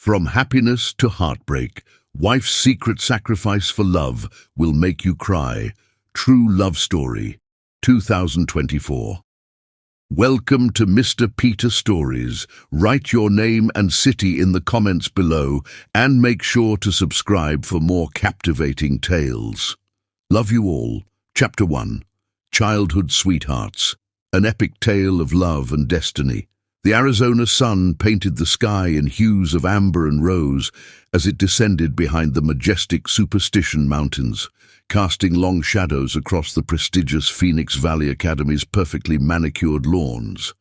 From happiness to heartbreak, wife's secret sacrifice for love will make you cry. True Love Story, 2024. Welcome to Mr. Peter Stories. Write your name and city in the comments below and make sure to subscribe for more captivating tales. Love you all. Chapter 1. Childhood Sweethearts. An epic tale of love and destiny. The Arizona sun painted the sky in hues of amber and rose as it descended behind the majestic Superstition Mountains, casting long shadows across the prestigious Phoenix Valley Academy's perfectly manicured lawns.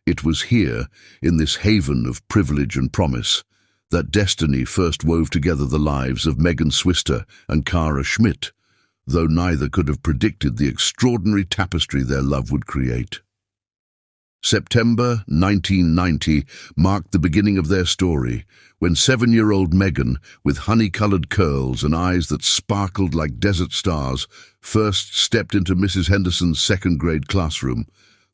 It was here, in this haven of privilege and promise, that destiny first wove together the lives of Megan Swister and Kara Schmidt, though neither could have predicted the extraordinary tapestry their love would create. September 1990 marked the beginning of their story, when 7-year-old Megan, with honey-colored curls and eyes that sparkled like desert stars, first stepped into Mrs. Henderson's second-grade classroom.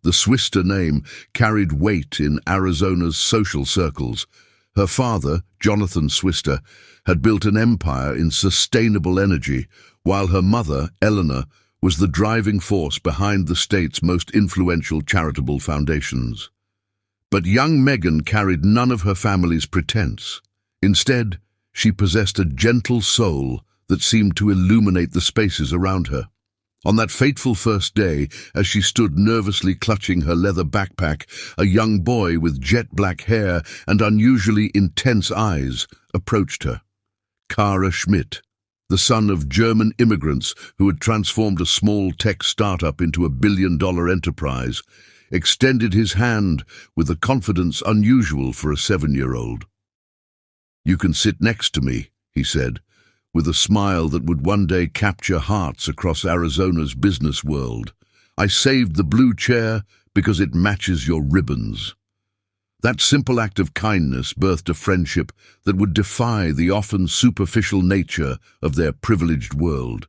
The Swister name carried weight in Arizona's social circles. Her father, Jonathan Swister, had built an empire in sustainable energy, while her mother, Eleanor, was the driving force behind the state's most influential charitable foundations. But young Megan carried none of her family's pretense. Instead, she possessed a gentle soul that seemed to illuminate the spaces around her. On that fateful first day, as she stood nervously clutching her leather backpack, a young boy with jet-black hair and unusually intense eyes approached her. Kara Schmidt, the son of German immigrants who had transformed a small tech startup into a billion-dollar enterprise, extended his hand with a confidence unusual for a 7-year-old. "You can sit next to me," he said, with a smile that would one day capture hearts across Arizona's business world. "I saved the blue chair because it matches your ribbons." That simple act of kindness birthed a friendship that would defy the often superficial nature of their privileged world.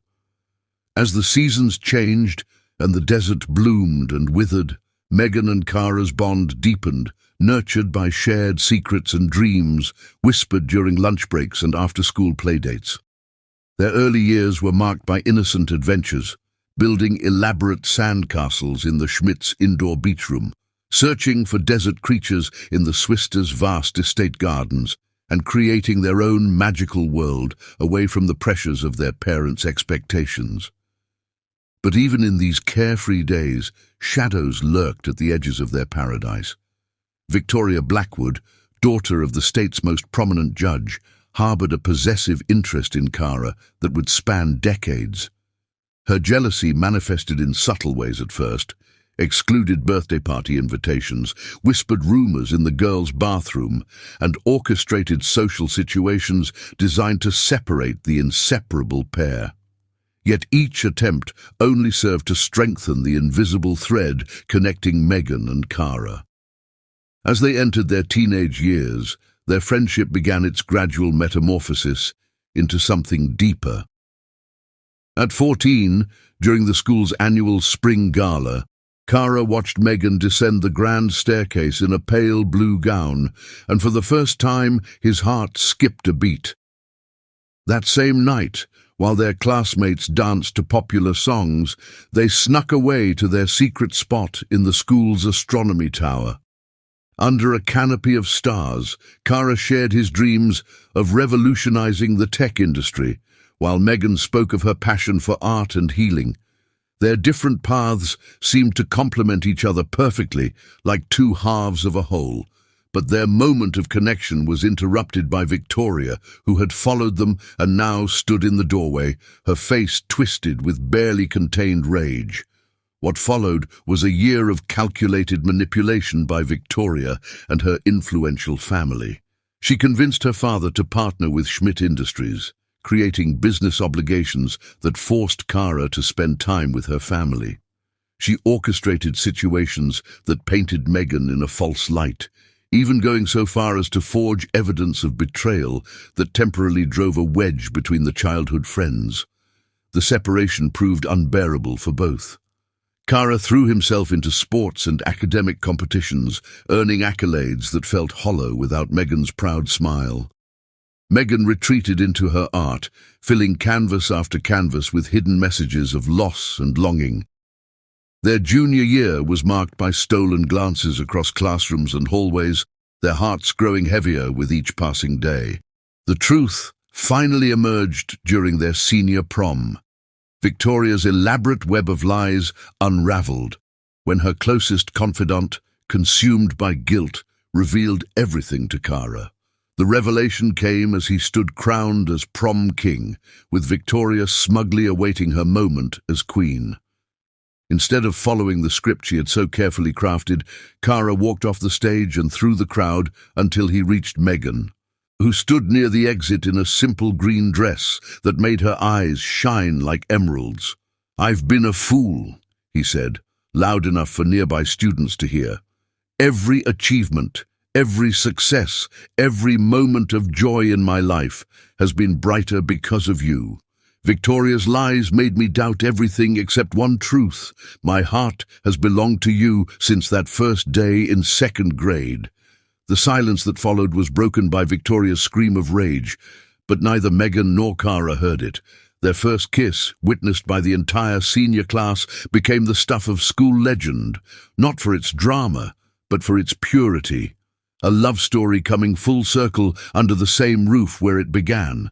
As the seasons changed and the desert bloomed and withered, Megan and Kara's bond deepened, nurtured by shared secrets and dreams whispered during lunch breaks and after-school playdates. Their early years were marked by innocent adventures, building elaborate sandcastles in the Schmidts' indoor beach room, searching for desert creatures in the Swisters' vast estate gardens, and creating their own magical world away from the pressures of their parents' expectations. But even in these carefree days, shadows lurked at the edges of their paradise. Victoria Blackwood, daughter of the state's most prominent judge, harbored a possessive interest in Kara that would span decades. Her jealousy manifested in subtle ways at first: excluded birthday party invitations, whispered rumors in the girls' bathroom, and orchestrated social situations designed to separate the inseparable pair. Yet each attempt only served to strengthen the invisible thread connecting Megan and Kara. As they entered their teenage years, their friendship began its gradual metamorphosis into something deeper. At 14, during the school's annual spring gala, Kara watched Megan descend the grand staircase in a pale blue gown, and for the first time his heart skipped a beat. That same night, while their classmates danced to popular songs, they snuck away to their secret spot in the school's astronomy tower. Under a canopy of stars, Kara shared his dreams of revolutionizing the tech industry, while Megan spoke of her passion for art and healing. Their different paths seemed to complement each other perfectly, like two halves of a whole. But their moment of connection was interrupted by Victoria, who had followed them and now stood in the doorway, her face twisted with barely contained rage. What followed was a year of calculated manipulation by Victoria and her influential family. She convinced her father to partner with Schmidt Industries, creating business obligations that forced Kara to spend time with her family. She orchestrated situations that painted Megan in a false light, even going so far as to forge evidence of betrayal that temporarily drove a wedge between the childhood friends. The separation proved unbearable for both. Kara threw himself into sports and academic competitions, earning accolades that felt hollow without Megan's proud smile. Megan retreated into her art, filling canvas after canvas with hidden messages of loss and longing. Their junior year was marked by stolen glances across classrooms and hallways, their hearts growing heavier with each passing day. The truth finally emerged during their senior prom. Victoria's elaborate web of lies unraveled when her closest confidant, consumed by guilt, revealed everything to Kara. The revelation came as he stood crowned as prom king, with Victoria smugly awaiting her moment as queen. Instead of following the script she had so carefully crafted, Kara walked off the stage and through the crowd until he reached Megan, who stood near the exit in a simple green dress that made her eyes shine like emeralds. "I've been a fool," he said, loud enough for nearby students to hear. "Every achievement, every success, every moment of joy in my life has been brighter because of you. Victoria's lies made me doubt everything except one truth. My heart has belonged to you since that first day in second grade." The silence that followed was broken by Victoria's scream of rage, but neither Megan nor Kara heard it. Their first kiss, witnessed by the entire senior class, became the stuff of school legend, not for its drama, but for its purity. A love story coming full circle under the same roof where it began.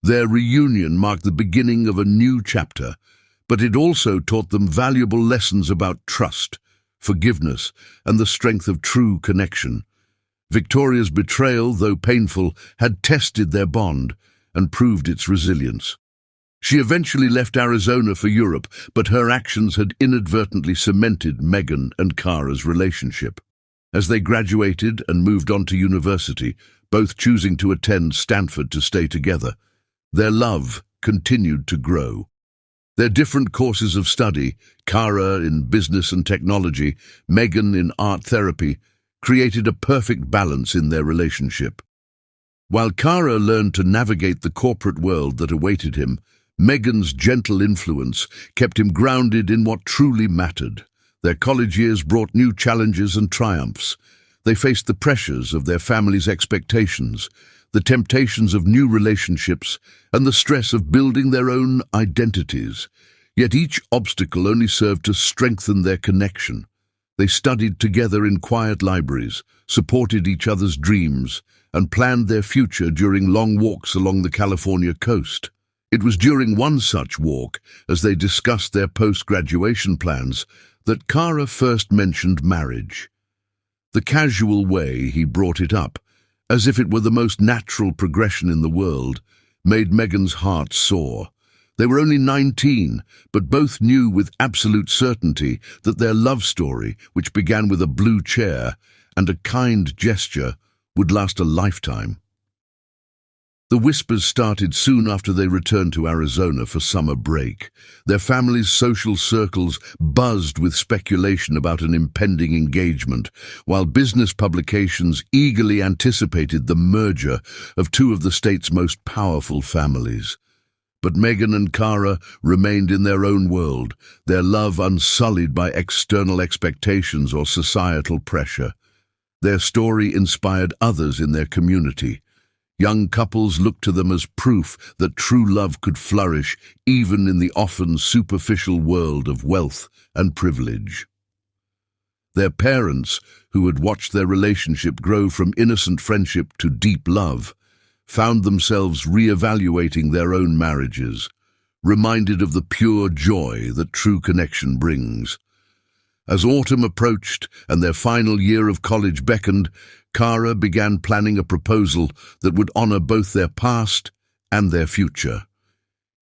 Their reunion marked the beginning of a new chapter, but it also taught them valuable lessons about trust, forgiveness, and the strength of true connection. Victoria's betrayal, though painful, had tested their bond and proved its resilience. She eventually left Arizona for Europe, but her actions had inadvertently cemented Megan and Kara's relationship. As they graduated and moved on to university, both choosing to attend Stanford to stay together, their love continued to grow. Their different courses of study, Kara in business and technology, Megan in art therapy, created a perfect balance in their relationship. While Kara learned to navigate the corporate world that awaited him, Megan's gentle influence kept him grounded in what truly mattered. Their college years brought new challenges and triumphs. They faced the pressures of their family's expectations, the temptations of new relationships, and the stress of building their own identities. Yet each obstacle only served to strengthen their connection. They studied together in quiet libraries, supported each other's dreams, and planned their future during long walks along the California coast. It was during one such walk, as they discussed their post-graduation plans, that Kara first mentioned marriage. The casual way he brought it up, as if it were the most natural progression in the world, made Megan's heart soar. They were only 19, but both knew with absolute certainty that their love story, which began with a blue chair and a kind gesture, would last a lifetime. The whispers started soon after they returned to Arizona for summer break. Their family's social circles buzzed with speculation about an impending engagement, while business publications eagerly anticipated the merger of two of the state's most powerful families. But Megan and Kara remained in their own world, their love unsullied by external expectations or societal pressure. Their story inspired others in their community. Young couples looked to them as proof that true love could flourish even in the often superficial world of wealth and privilege. Their parents, who had watched their relationship grow from innocent friendship to deep love, found themselves re-evaluating their own marriages, reminded of the pure joy that true connection brings. As autumn approached and their final year of college beckoned, Kara began planning a proposal that would honor both their past and their future.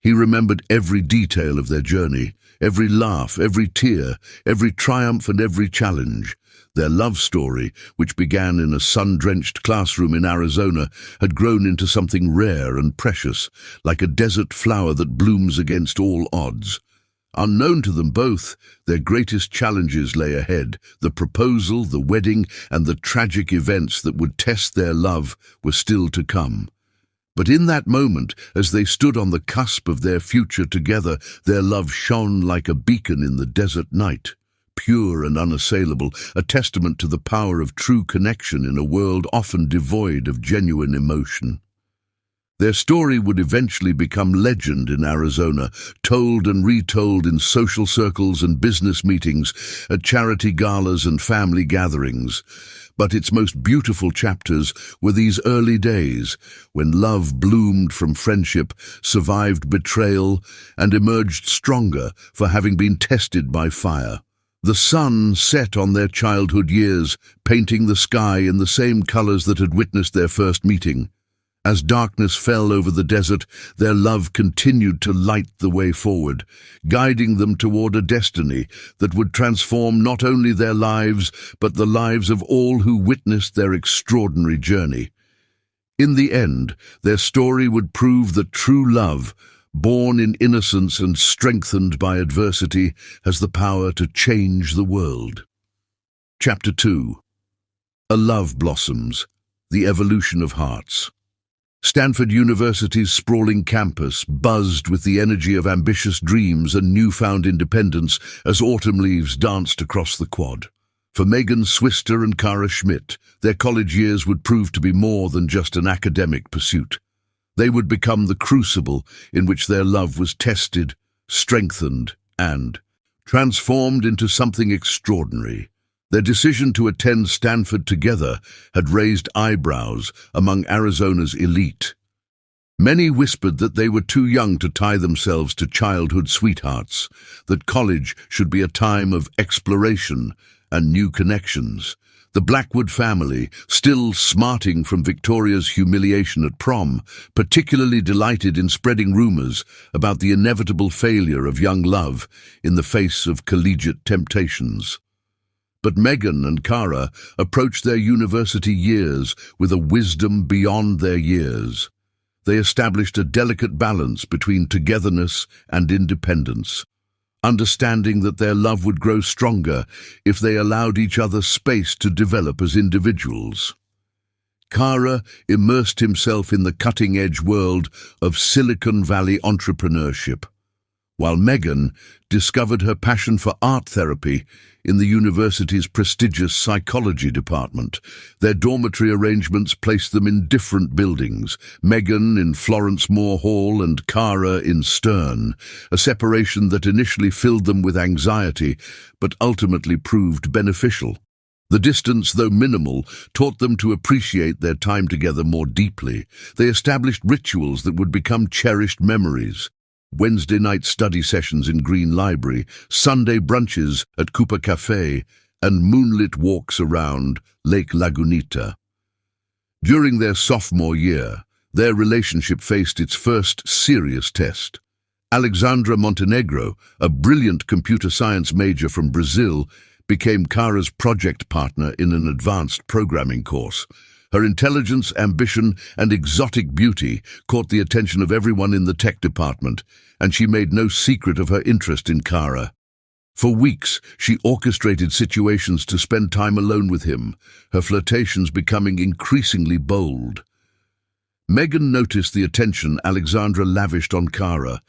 He remembered every detail of their journey, every laugh, every tear, every triumph and every challenge. Their love story, which began in a sun-drenched classroom in Arizona, had grown into something rare and precious, like a desert flower that blooms against all odds. Unknown to them both, their greatest challenges lay ahead. The proposal, the wedding, and the tragic events that would test their love were still to come. But in that moment, as they stood on the cusp of their future together, their love shone like a beacon in the desert night, pure and unassailable, a testament to the power of true connection in a world often devoid of genuine emotion. Their story would eventually become legend in Arizona, told and retold in social circles and business meetings, at charity galas and family gatherings. But its most beautiful chapters were these early days, when love bloomed from friendship, survived betrayal, and emerged stronger for having been tested by fire. The sun set on their childhood years, painting the sky in the same colors that had witnessed their first meeting. As darkness fell over the desert, their love continued to light the way forward, guiding them toward a destiny that would transform not only their lives, but the lives of all who witnessed their extraordinary journey. In the end, their story would prove that true love, born in innocence and strengthened by adversity, has the power to change the world. Chapter 2. A Love Blossoms, the Evolution of Hearts. Stanford University's sprawling campus buzzed with the energy of ambitious dreams and newfound independence as autumn leaves danced across the quad. For Megan Swister and Kara Schmidt, their college years would prove to be more than just an academic pursuit. They would become the crucible in which their love was tested, strengthened, and transformed into something extraordinary. Their decision to attend Stanford together had raised eyebrows among Arizona's elite. Many whispered that they were too young to tie themselves to childhood sweethearts, that college should be a time of exploration and new connections. The Blackwood family, still smarting from Victoria's humiliation at prom, particularly delighted in spreading rumors about the inevitable failure of young love in the face of collegiate temptations. But Megan and Kara approached their university years with a wisdom beyond their years. They established a delicate balance between togetherness and independence, understanding that their love would grow stronger if they allowed each other space to develop as individuals. Kara immersed himself in the cutting-edge world of Silicon Valley entrepreneurship, while Megan discovered her passion for art therapy in the university's prestigious psychology department. Their dormitory arrangements placed them in different buildings, Megan in Florence Moore Hall and Kara in Stern, a separation that initially filled them with anxiety but ultimately proved beneficial. The distance, though minimal, taught them to appreciate their time together more deeply. They established rituals that would become cherished memories. Wednesday night study sessions in Green Library, Sunday brunches at Cooper Cafe, and moonlit walks around Lake Lagunita. During their sophomore year, their relationship faced its first serious test. Alexandra Montenegro, a brilliant computer science major from Brazil, became Kara's project partner in an advanced programming course. Her intelligence, ambition, and exotic beauty caught the attention of everyone in the tech department, and she made no secret of her interest in Kara. For weeks, she orchestrated situations to spend time alone with him, her flirtations becoming increasingly bold. Megan noticed the attention Alexandra lavished on Kara,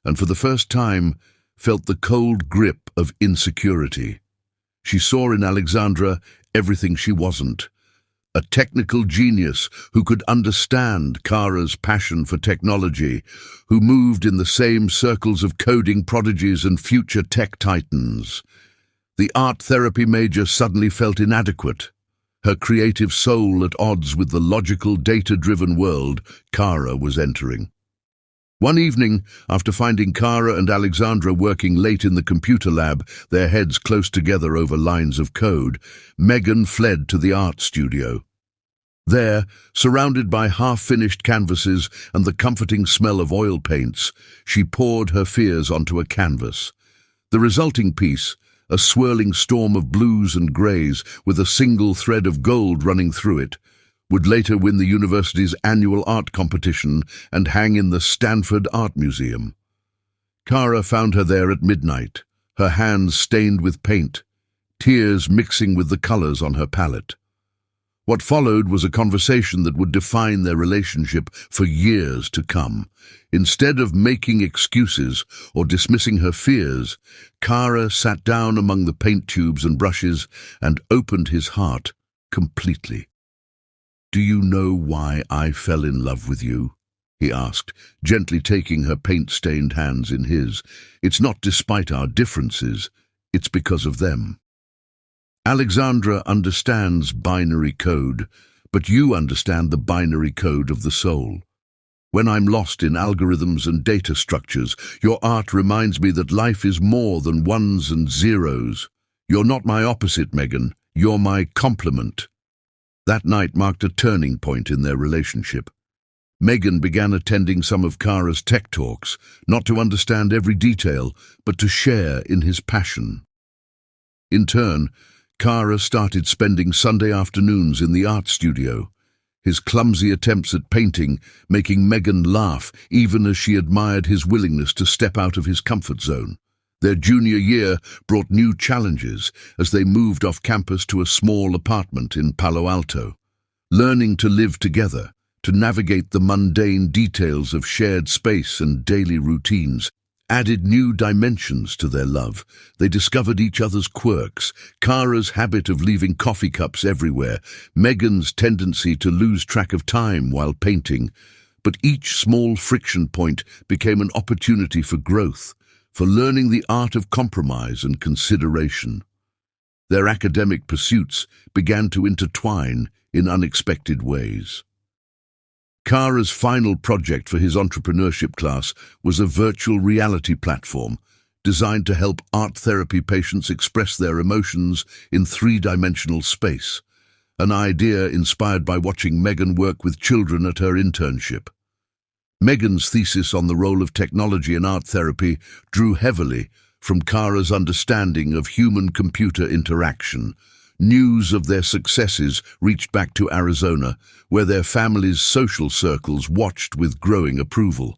and for the first time felt the cold grip of insecurity. She saw in Alexandra everything she wasn't. A technical genius who could understand Kara's passion for technology, who moved in the same circles of coding prodigies and future tech titans. The art therapy major suddenly felt inadequate, her creative soul at odds with the logical, data-driven world Kara was entering. One evening, after finding Kara and Alexandra working late in the computer lab, their heads close together over lines of code, Megan fled to the art studio. There, surrounded by half-finished canvases and the comforting smell of oil paints, she poured her fears onto a canvas. The resulting piece, a swirling storm of blues and greys with a single thread of gold running through it, would later win the university's annual art competition and hang in the Stanford Art Museum. Kara found her there at midnight, her hands stained with paint, tears mixing with the colors on her palette. What followed was a conversation that would define their relationship for years to come. Instead of making excuses or dismissing her fears, Kara sat down among the paint tubes and brushes and opened his heart completely. "Do you know why I fell in love with you?" he asked, gently taking her paint-stained hands in his. "It's not despite our differences, it's because of them. Alexandra understands binary code, but you understand the binary code of the soul. When I'm lost in algorithms and data structures, your art reminds me that life is more than ones and zeros. You're not my opposite, Megan. You're my complement." That night marked a turning point in their relationship. Megan began attending some of Kara's tech talks, not to understand every detail, but to share in his passion. In turn, Kara started spending Sunday afternoons in the art studio, his clumsy attempts at painting making Megan laugh even as she admired his willingness to step out of his comfort zone. Their junior year brought new challenges as they moved off campus to a small apartment in Palo Alto. Learning to live together, to navigate the mundane details of shared space and daily routines, added new dimensions to their love. They discovered each other's quirks, Kara's habit of leaving coffee cups everywhere, Megan's tendency to lose track of time while painting. But each small friction point became an opportunity for growth, for learning the art of compromise and consideration. Their academic pursuits began to intertwine in unexpected ways. Kara's final project for his entrepreneurship class was a virtual reality platform designed to help art therapy patients express their emotions in three-dimensional space, an idea inspired by watching Megan work with children at her internship. Megan's thesis on the role of technology in art therapy drew heavily from Kara's understanding of human-computer interaction. News of their successes reached back to Arizona, where their family's social circles watched with growing approval.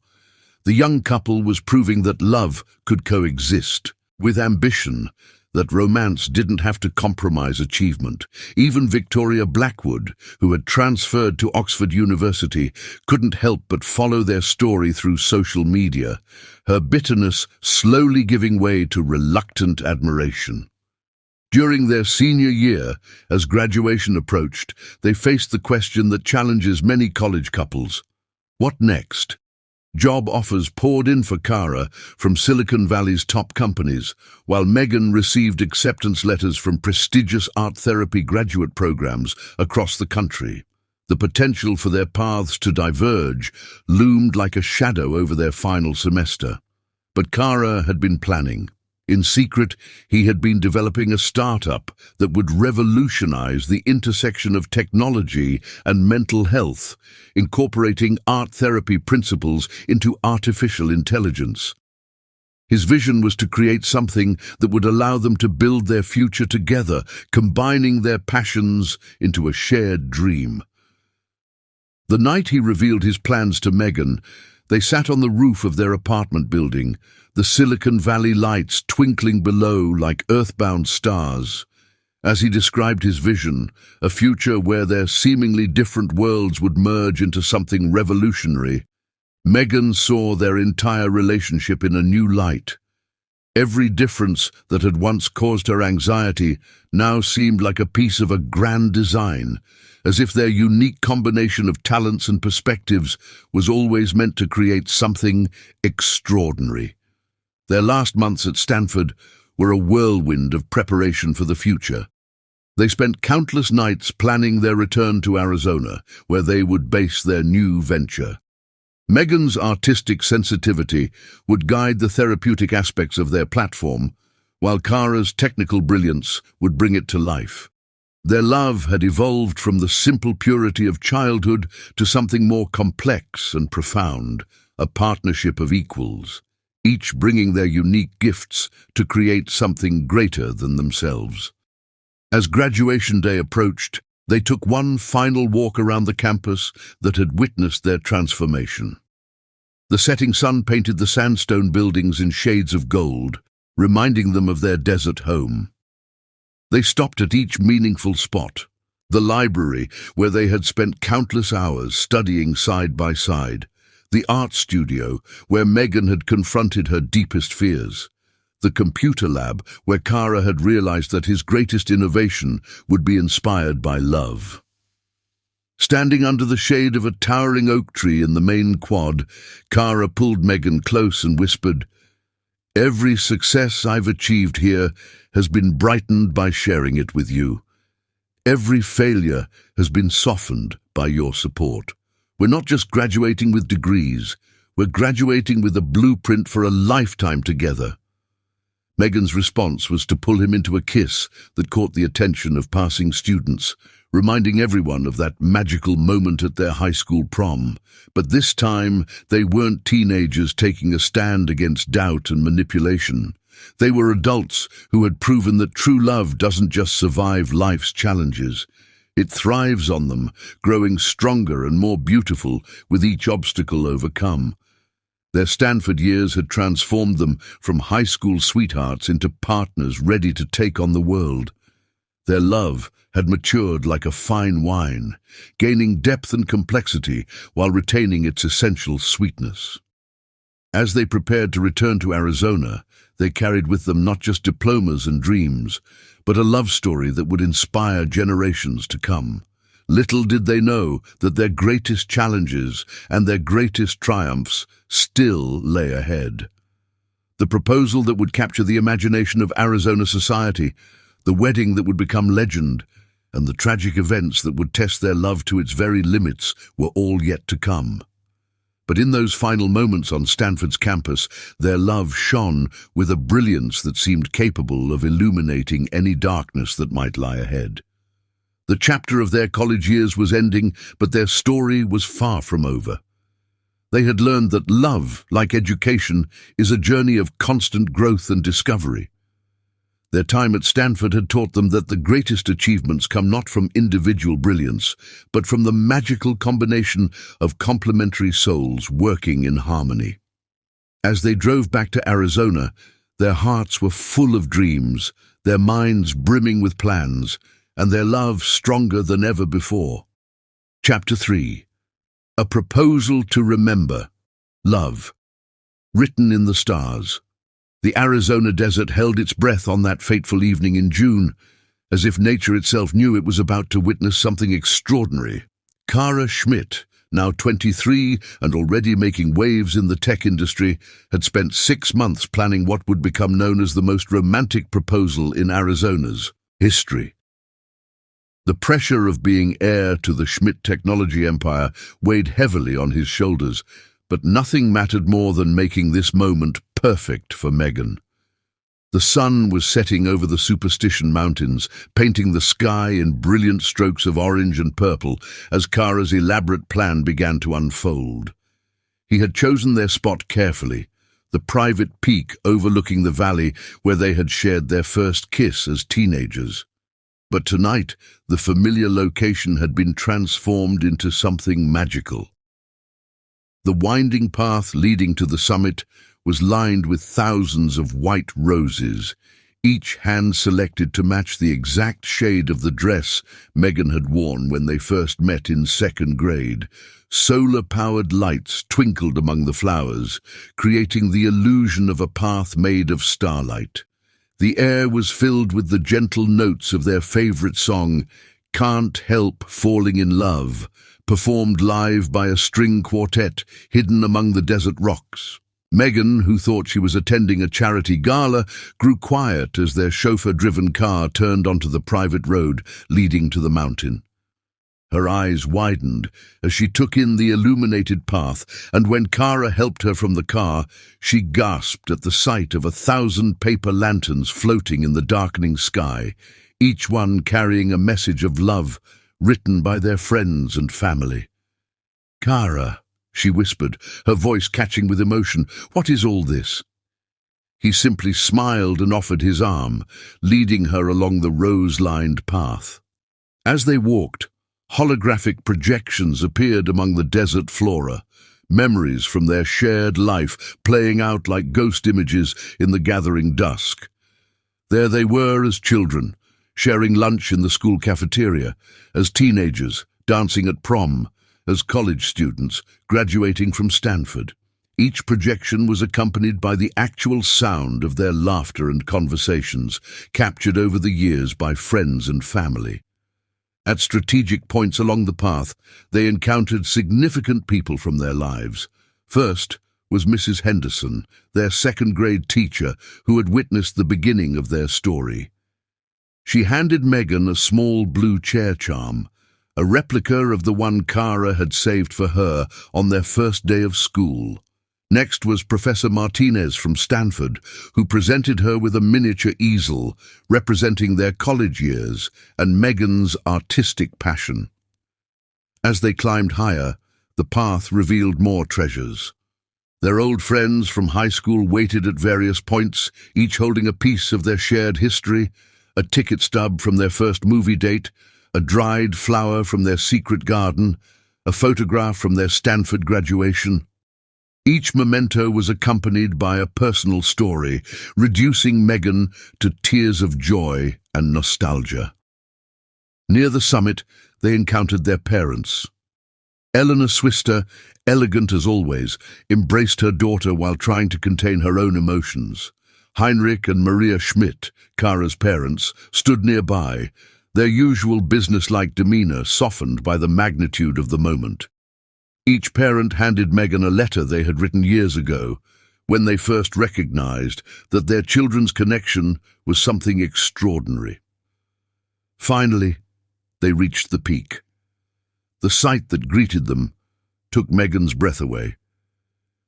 The young couple was proving that love could coexist with ambition, that romance didn't have to compromise achievement. Even Victoria Blackwood, who had transferred to Oxford University, couldn't help but follow their story through social media, her bitterness slowly giving way to reluctant admiration. During their senior year, as graduation approached, they faced the question that challenges many college couples. What next? Job offers poured in for Kara from Silicon Valley's top companies, while Megan received acceptance letters from prestigious art therapy graduate programs across the country. The potential for their paths to diverge loomed like a shadow over their final semester. But Kara had been planning. In secret, he had been developing a startup that would revolutionize the intersection of technology and mental health, incorporating art therapy principles into artificial intelligence. His vision was to create something that would allow them to build their future together, combining their passions into a shared dream. The night he revealed his plans to Megan, they sat on the roof of their apartment building, the Silicon Valley lights twinkling below like earthbound stars. As he described his vision, a future where their seemingly different worlds would merge into something revolutionary, Megan saw their entire relationship in a new light. Every difference that had once caused her anxiety now seemed like a piece of a grand design, as if their unique combination of talents and perspectives was always meant to create something extraordinary. Their last months at Stanford were a whirlwind of preparation for the future. They spent countless nights planning their return to Arizona, where they would base their new venture. Megan's artistic sensitivity would guide the therapeutic aspects of their platform, while Kara's technical brilliance would bring it to life. Their love had evolved from the simple purity of childhood to something more complex and profound, a partnership of equals, each bringing their unique gifts to create something greater than themselves. As graduation day approached, they took one final walk around the campus that had witnessed their transformation. The setting sun painted the sandstone buildings in shades of gold, reminding them of their desert home. They stopped at each meaningful spot, The library, where they had spent countless hours studying side by side. The art studio, where Megan had confronted her deepest fears. The computer lab, where Kara had realized that his greatest innovation would be inspired by love. Standing under the shade of a towering oak tree in the main quad, Kara pulled Megan close and whispered, "Every success I've achieved here has been brightened by sharing it with you. Every failure has been softened by your support. We're not just graduating with degrees, we're graduating with a blueprint for a lifetime together." Megan's response was to pull him into a kiss that caught the attention of passing students, reminding everyone of that magical moment at their high school prom. But this time, they weren't teenagers taking a stand against doubt and manipulation. They were adults who had proven that true love doesn't just survive life's challenges. It thrives on them, growing stronger and more beautiful with each obstacle overcome. Their Stanford years had transformed them from high school sweethearts into partners ready to take on the world. Their love had matured like a fine wine, gaining depth and complexity while retaining its essential sweetness. As they prepared to return to Arizona, they carried with them not just diplomas and dreams, but a love story that would inspire generations to come. Little did they know that their greatest challenges and their greatest triumphs still lay ahead. The proposal that would capture the imagination of Arizona society, the wedding that would become legend, and the tragic events that would test their love to its very limits were all yet to come. But in those final moments on Stanford's campus, their love shone with a brilliance that seemed capable of illuminating any darkness that might lie ahead. The chapter of their college years was ending, but their story was far from over. They had learned that love, like education, is a journey of constant growth and discovery. Their time at Stanford had taught them that the greatest achievements come not from individual brilliance, but from the magical combination of complementary souls working in harmony. As they drove back to Arizona, their hearts were full of dreams, their minds brimming with plans, and their love stronger than ever before. Chapter 3. A Proposal to Remember. Love. Written in the stars. The Arizona desert held its breath on that fateful evening in June, as if nature itself knew it was about to witness something extraordinary. Kara Schmidt, now 23 and already making waves in the tech industry, had spent 6 months planning what would become known as the most romantic proposal in Arizona's history. The pressure of being heir to the Schmidt technology empire weighed heavily on his shoulders, but nothing mattered more than making this moment perfect for Megan. The sun was setting over the Superstition Mountains, painting the sky in brilliant strokes of orange and purple as Kara's elaborate plan began to unfold. He had chosen their spot carefully, the private peak overlooking the valley where they had shared their first kiss as teenagers. But tonight, the familiar location had been transformed into something magical. The winding path leading to the summit was lined with thousands of white roses, each hand-selected to match the exact shade of the dress Megan had worn when they first met in 2nd grade. Solar-powered lights twinkled among the flowers, creating the illusion of a path made of starlight. The air was filled with the gentle notes of their favorite song, "Can't Help Falling in Love," performed live by a string quartet hidden among the desert rocks. Megan, who thought she was attending a charity gala, grew quiet as their chauffeur-driven car turned onto the private road leading to the mountain. Her eyes widened as she took in the illuminated path, and when Kara helped her from the car, she gasped at the sight of 1,000 paper lanterns floating in the darkening sky, each one carrying a message of love written by their friends and family. "Kara," she whispered, her voice catching with emotion, "what is all this?" He simply smiled and offered his arm, leading her along the rose-lined path. As they walked, holographic projections appeared among the desert flora, memories from their shared life playing out like ghost images in the gathering dusk. There they were as children, sharing lunch in the school cafeteria, as teenagers, dancing at prom, as college students, graduating from Stanford. Each projection was accompanied by the actual sound of their laughter and conversations, captured over the years by friends and family. At strategic points along the path, they encountered significant people from their lives. First was Mrs. Henderson, their second-grade teacher, who had witnessed the beginning of their story. She handed Megan a small blue chair charm, a replica of the one Cara had saved for her on their first day of school. Next was Professor Martinez from Stanford, who presented her with a miniature easel representing their college years and Megan's artistic passion. As they climbed higher, the path revealed more treasures. Their old friends from high school waited at various points, each holding a piece of their shared history, a ticket stub from their first movie date, a dried flower from their secret garden, a photograph from their Stanford graduation. Each memento was accompanied by a personal story, reducing Megan to tears of joy and nostalgia. Near the summit, they encountered their parents. Eleanor Swister, elegant as always, embraced her daughter while trying to contain her own emotions. Heinrich and Maria Schmidt, Cara's parents, stood nearby, their usual businesslike demeanor softened by the magnitude of the moment. Each parent handed Megan a letter they had written years ago, when they first recognized that their children's connection was something extraordinary. Finally, they reached the peak. The sight that greeted them took Megan's breath away.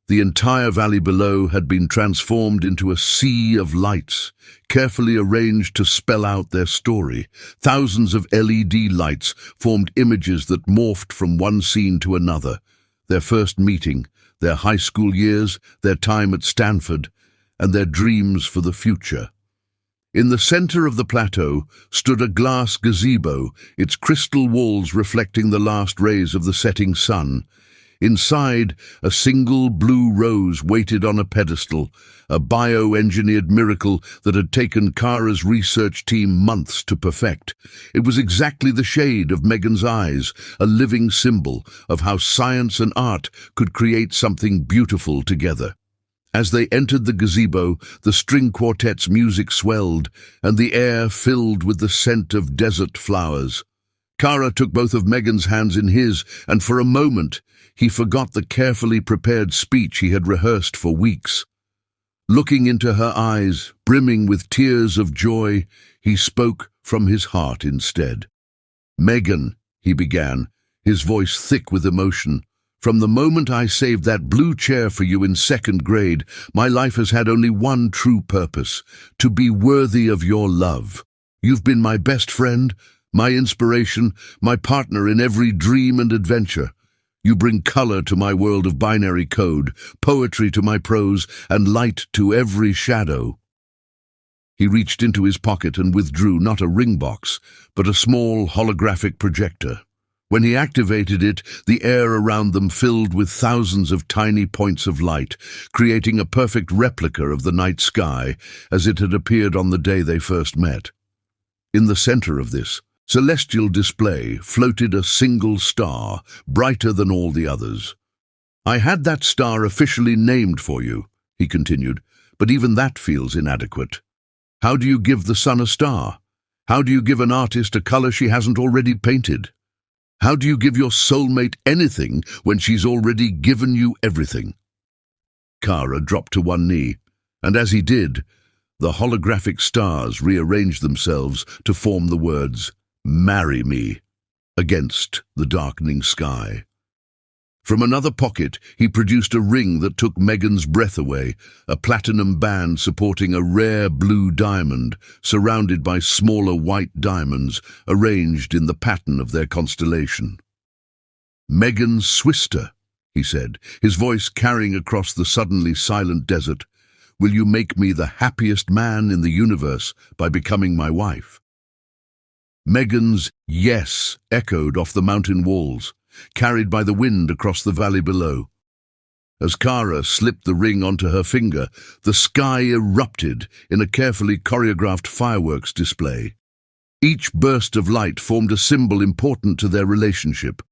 The entire valley below had been transformed into a sea of lights, carefully arranged to spell out their story. Thousands of LED lights formed images that morphed from one scene to another: their first meeting, their high school years, their time at Stanford, and their dreams for the future. In the center of the plateau stood a glass gazebo, its crystal walls reflecting the last rays of the setting sun. Inside, a single blue rose waited on a pedestal, a bio-engineered miracle that had taken Cara's research team months to perfect. It was exactly the shade of Megan's eyes, a living symbol of how science and art could create something beautiful together. As they entered the gazebo, the string quartet's music swelled, and the air filled with the scent of desert flowers. Cara took both of Megan's hands in his, and for a moment, he forgot the carefully prepared speech he had rehearsed for weeks. Looking into her eyes, brimming with tears of joy, he spoke from his heart instead. "Megan," he began, his voice thick with emotion, "from the moment I saved that blue chair for you in second grade, my life has had only one true purpose: to be worthy of your love. You've been my best friend, my inspiration, my partner in every dream and adventure. You bring color to my world of binary code, poetry to my prose, and light to every shadow." He reached into his pocket and withdrew not a ring box, but a small holographic projector. When he activated it, the air around them filled with thousands of tiny points of light, creating a perfect replica of the night sky as it had appeared on the day they first met. In the center of this celestial display floated a single star, brighter than all the others. "I had that star officially named for you," he continued, "but even that feels inadequate. How do you give the sun a star? How do you give an artist a color she hasn't already painted? How do you give your soulmate anything when she's already given you everything?" Cara dropped to one knee, and as he did, the holographic stars rearranged themselves to form the words, "Marry me," against the darkening sky. From another pocket, he produced a ring that took Megan's breath away, a platinum band supporting a rare blue diamond, surrounded by smaller white diamonds arranged in the pattern of their constellation. "Megan Swister," he said, his voice carrying across the suddenly silent desert, "will you make me the happiest man in the universe by becoming my wife?" Megan's "yes" echoed off the mountain walls, carried by the wind across the valley below. As Cara slipped the ring onto her finger, the sky erupted in a carefully choreographed fireworks display. Each burst of light formed a symbol important to their relationship.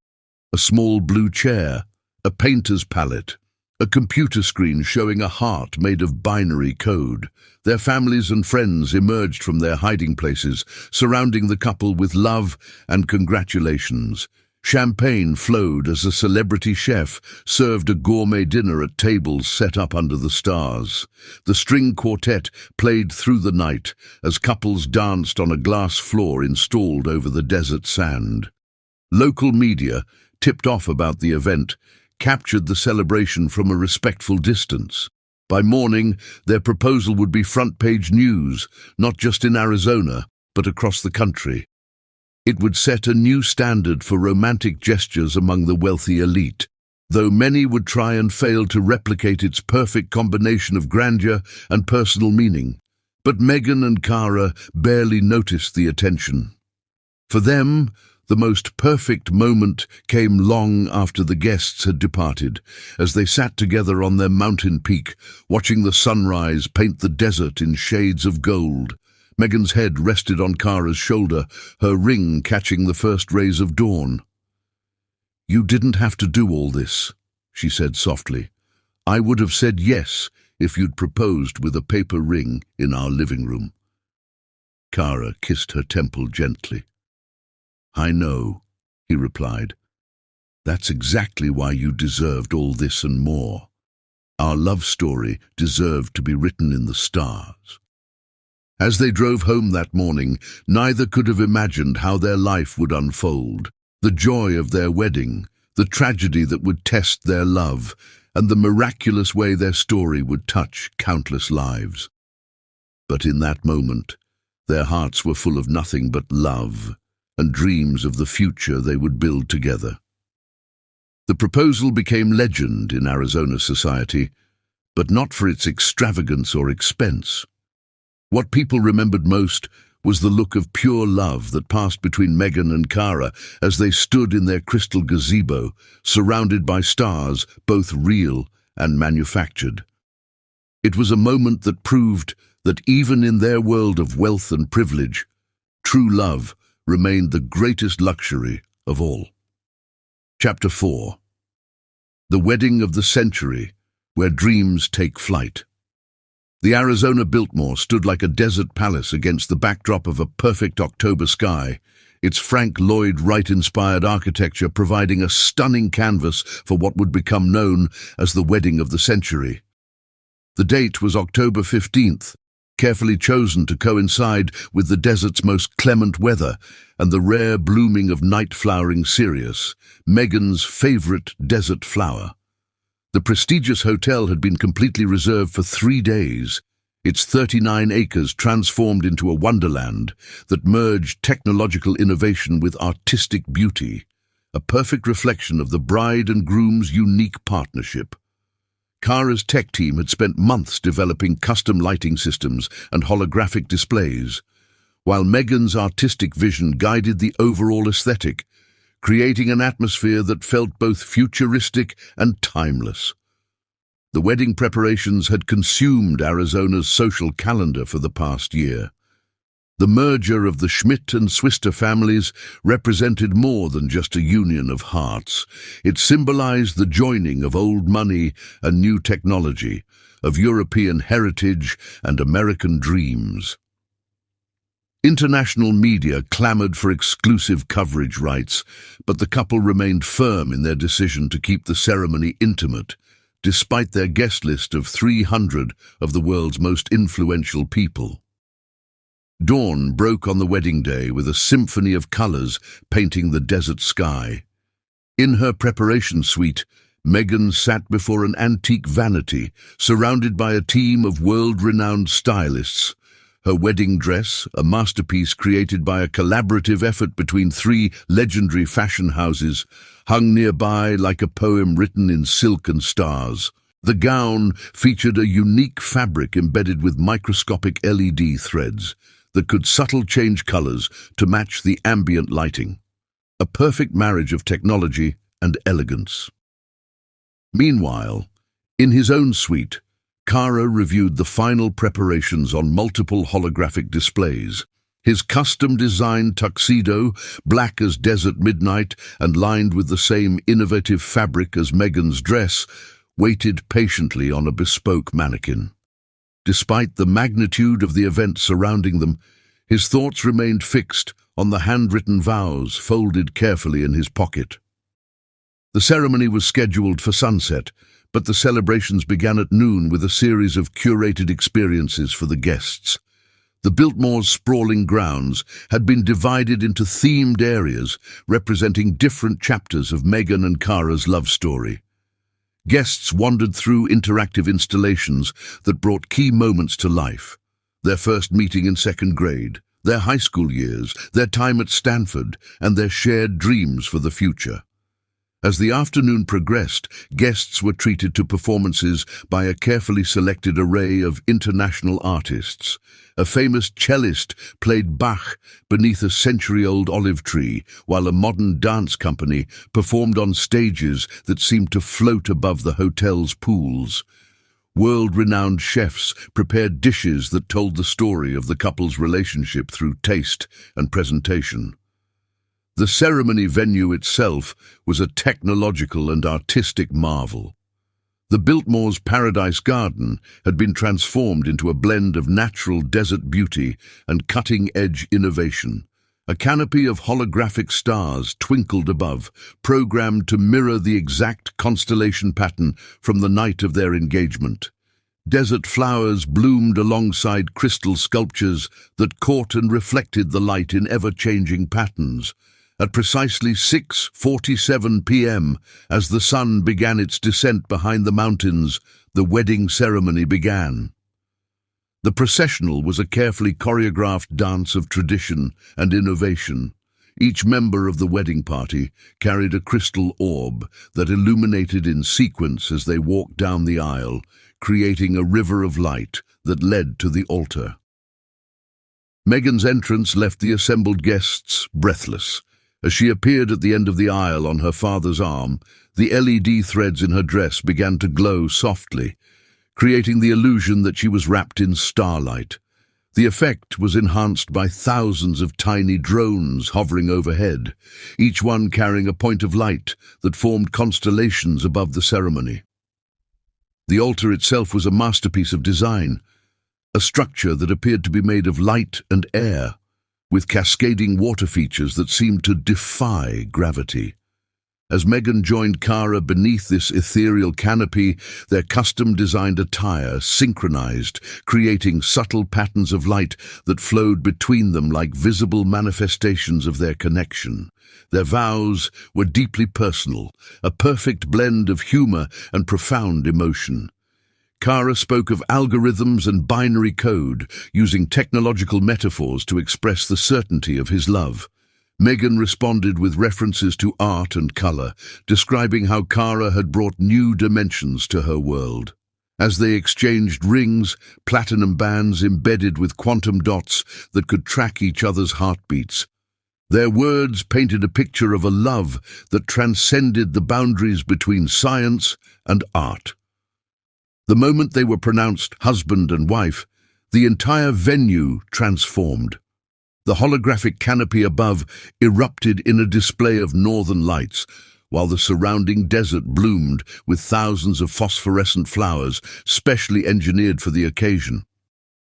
A small blue chair, a painter's palette, a computer screen showing a heart made of binary code. Their families and friends emerged from their hiding places, surrounding the couple with love and congratulations. Champagne flowed as a celebrity chef served a gourmet dinner at tables set up under the stars. The string quartet played through the night as couples danced on a glass floor installed over the desert sand. Local media, tipped off about the event, captured the celebration from a respectful distance. By morning, their proposal would be front-page news, not just in Arizona, but across the country. It would set a new standard for romantic gestures among the wealthy elite, though many would try and fail to replicate its perfect combination of grandeur and personal meaning. But Meghan and Cara barely noticed the attention. For them, the most perfect moment came long after the guests had departed, as they sat together on their mountain peak, watching the sunrise paint the desert in shades of gold. Meghan's head rested on Cara's shoulder, her ring catching the first rays of dawn. "You didn't have to do all this," she said softly. "I would have said yes if you'd proposed with a paper ring in our living room." Cara kissed her temple gently. "I know," he replied. "That's exactly why you deserved all this and more. Our love story deserved to be written in the stars." As they drove home that morning, neither could have imagined how their life would unfold. The joy of their wedding, the tragedy that would test their love, and the miraculous way their story would touch countless lives. But in that moment, their hearts were full of nothing but love and dreams of the future they would build together. The proposal became legend in Arizona society, but not for its extravagance or expense. What people remembered most was the look of pure love that passed between Meghan and Cara as they stood in their crystal gazebo, surrounded by stars, both real and manufactured. It was a moment that proved that even in their world of wealth and privilege, true love remained the greatest luxury of all. Chapter 4. The Wedding of the Century, Where Dreams Take Flight. The Arizona Biltmore stood like a desert palace against the backdrop of a perfect October sky, its Frank Lloyd Wright-inspired architecture providing a stunning canvas for what would become known as the Wedding of the Century. The date was October 15th, carefully chosen to coincide with the desert's most clement weather and the rare blooming of night-flowering cereus, Meghan's favorite desert flower. The prestigious hotel had been completely reserved for 3 days, its 39 acres transformed into a wonderland that merged technological innovation with artistic beauty, a perfect reflection of the bride and groom's unique partnership. Cara's tech team had spent months developing custom lighting systems and holographic displays, while Meghan's artistic vision guided the overall aesthetic, creating an atmosphere that felt both futuristic and timeless. The wedding preparations had consumed Arizona's social calendar for the past year. The merger of the Schmidt and Swister families represented more than just a union of hearts. It symbolized the joining of old money and new technology, of European heritage and American dreams. International media clamored for exclusive coverage rights, but the couple remained firm in their decision to keep the ceremony intimate, despite their guest list of 300 of the world's most influential people. Dawn broke on the wedding day with a symphony of colors painting the desert sky. In her preparation suite, Meghan sat before an antique vanity, surrounded by a team of world-renowned stylists. Her wedding dress, a masterpiece created by a collaborative effort between 3 legendary fashion houses, hung nearby like a poem written in silk and stars. The gown featured a unique fabric embedded with microscopic LED threads that could subtly change colors to match the ambient lighting. A perfect marriage of technology and elegance. Meanwhile, in his own suite, Cara reviewed the final preparations on multiple holographic displays, His custom-designed tuxedo, black as desert midnight and lined with the same innovative fabric as Meghan's dress, waited patiently on a bespoke mannequin. Despite the magnitude of the event surrounding them, his thoughts remained fixed on the handwritten vows folded carefully in his pocket. The ceremony was scheduled for sunset, but the celebrations began at noon with a series of curated experiences for the guests. The Biltmore's sprawling grounds had been divided into themed areas representing different chapters of Meghan and Cara's love story. Guests wandered through interactive installations that brought key moments to life: their first meeting in second grade, their high school years, their time at Stanford, and their shared dreams for the future. As the afternoon progressed, guests were treated to performances by a carefully selected array of international artists. A famous cellist played Bach beneath a century-old olive tree, while a modern dance company performed on stages that seemed to float above the hotel's pools. World-renowned chefs prepared dishes that told the story of the couple's relationship through taste and presentation. The ceremony venue itself was a technological and artistic marvel. The Biltmore's Paradise Garden had been transformed into a blend of natural desert beauty and cutting-edge innovation. A canopy of holographic stars twinkled above, programmed to mirror the exact constellation pattern from the night of their engagement. Desert flowers bloomed alongside crystal sculptures that caught and reflected the light in ever-changing patterns. At precisely 6:47 p.m., as the sun began its descent behind the mountains, the wedding ceremony began. The processional was a carefully choreographed dance of tradition and innovation. Each member of the wedding party carried a crystal orb that illuminated in sequence as they walked down the aisle, creating a river of light that led to the altar. Meghan's entrance left the assembled guests breathless. As she appeared at the end of the aisle on her father's arm, the LED threads in her dress began to glow softly, creating the illusion that she was wrapped in starlight. The effect was enhanced by thousands of tiny drones hovering overhead, each one carrying a point of light that formed constellations above the ceremony. The altar itself was a masterpiece of design, a structure that appeared to be made of light and air, with cascading water features that seemed to defy gravity. As Meghan joined Cara beneath this ethereal canopy, their custom-designed attire synchronized, creating subtle patterns of light that flowed between them like visible manifestations of their connection. Their vows were deeply personal, a perfect blend of humor and profound emotion. Cara spoke of algorithms and binary code, using technological metaphors to express the certainty of his love. Meghan responded with references to art and color, describing how Cara had brought new dimensions to her world. As they exchanged rings, platinum bands embedded with quantum dots that could track each other's heartbeats, their words painted a picture of a love that transcended the boundaries between science and art. The moment they were pronounced husband and wife, the entire venue transformed. The holographic canopy above erupted in a display of northern lights, while the surrounding desert bloomed with thousands of phosphorescent flowers, specially engineered for the occasion.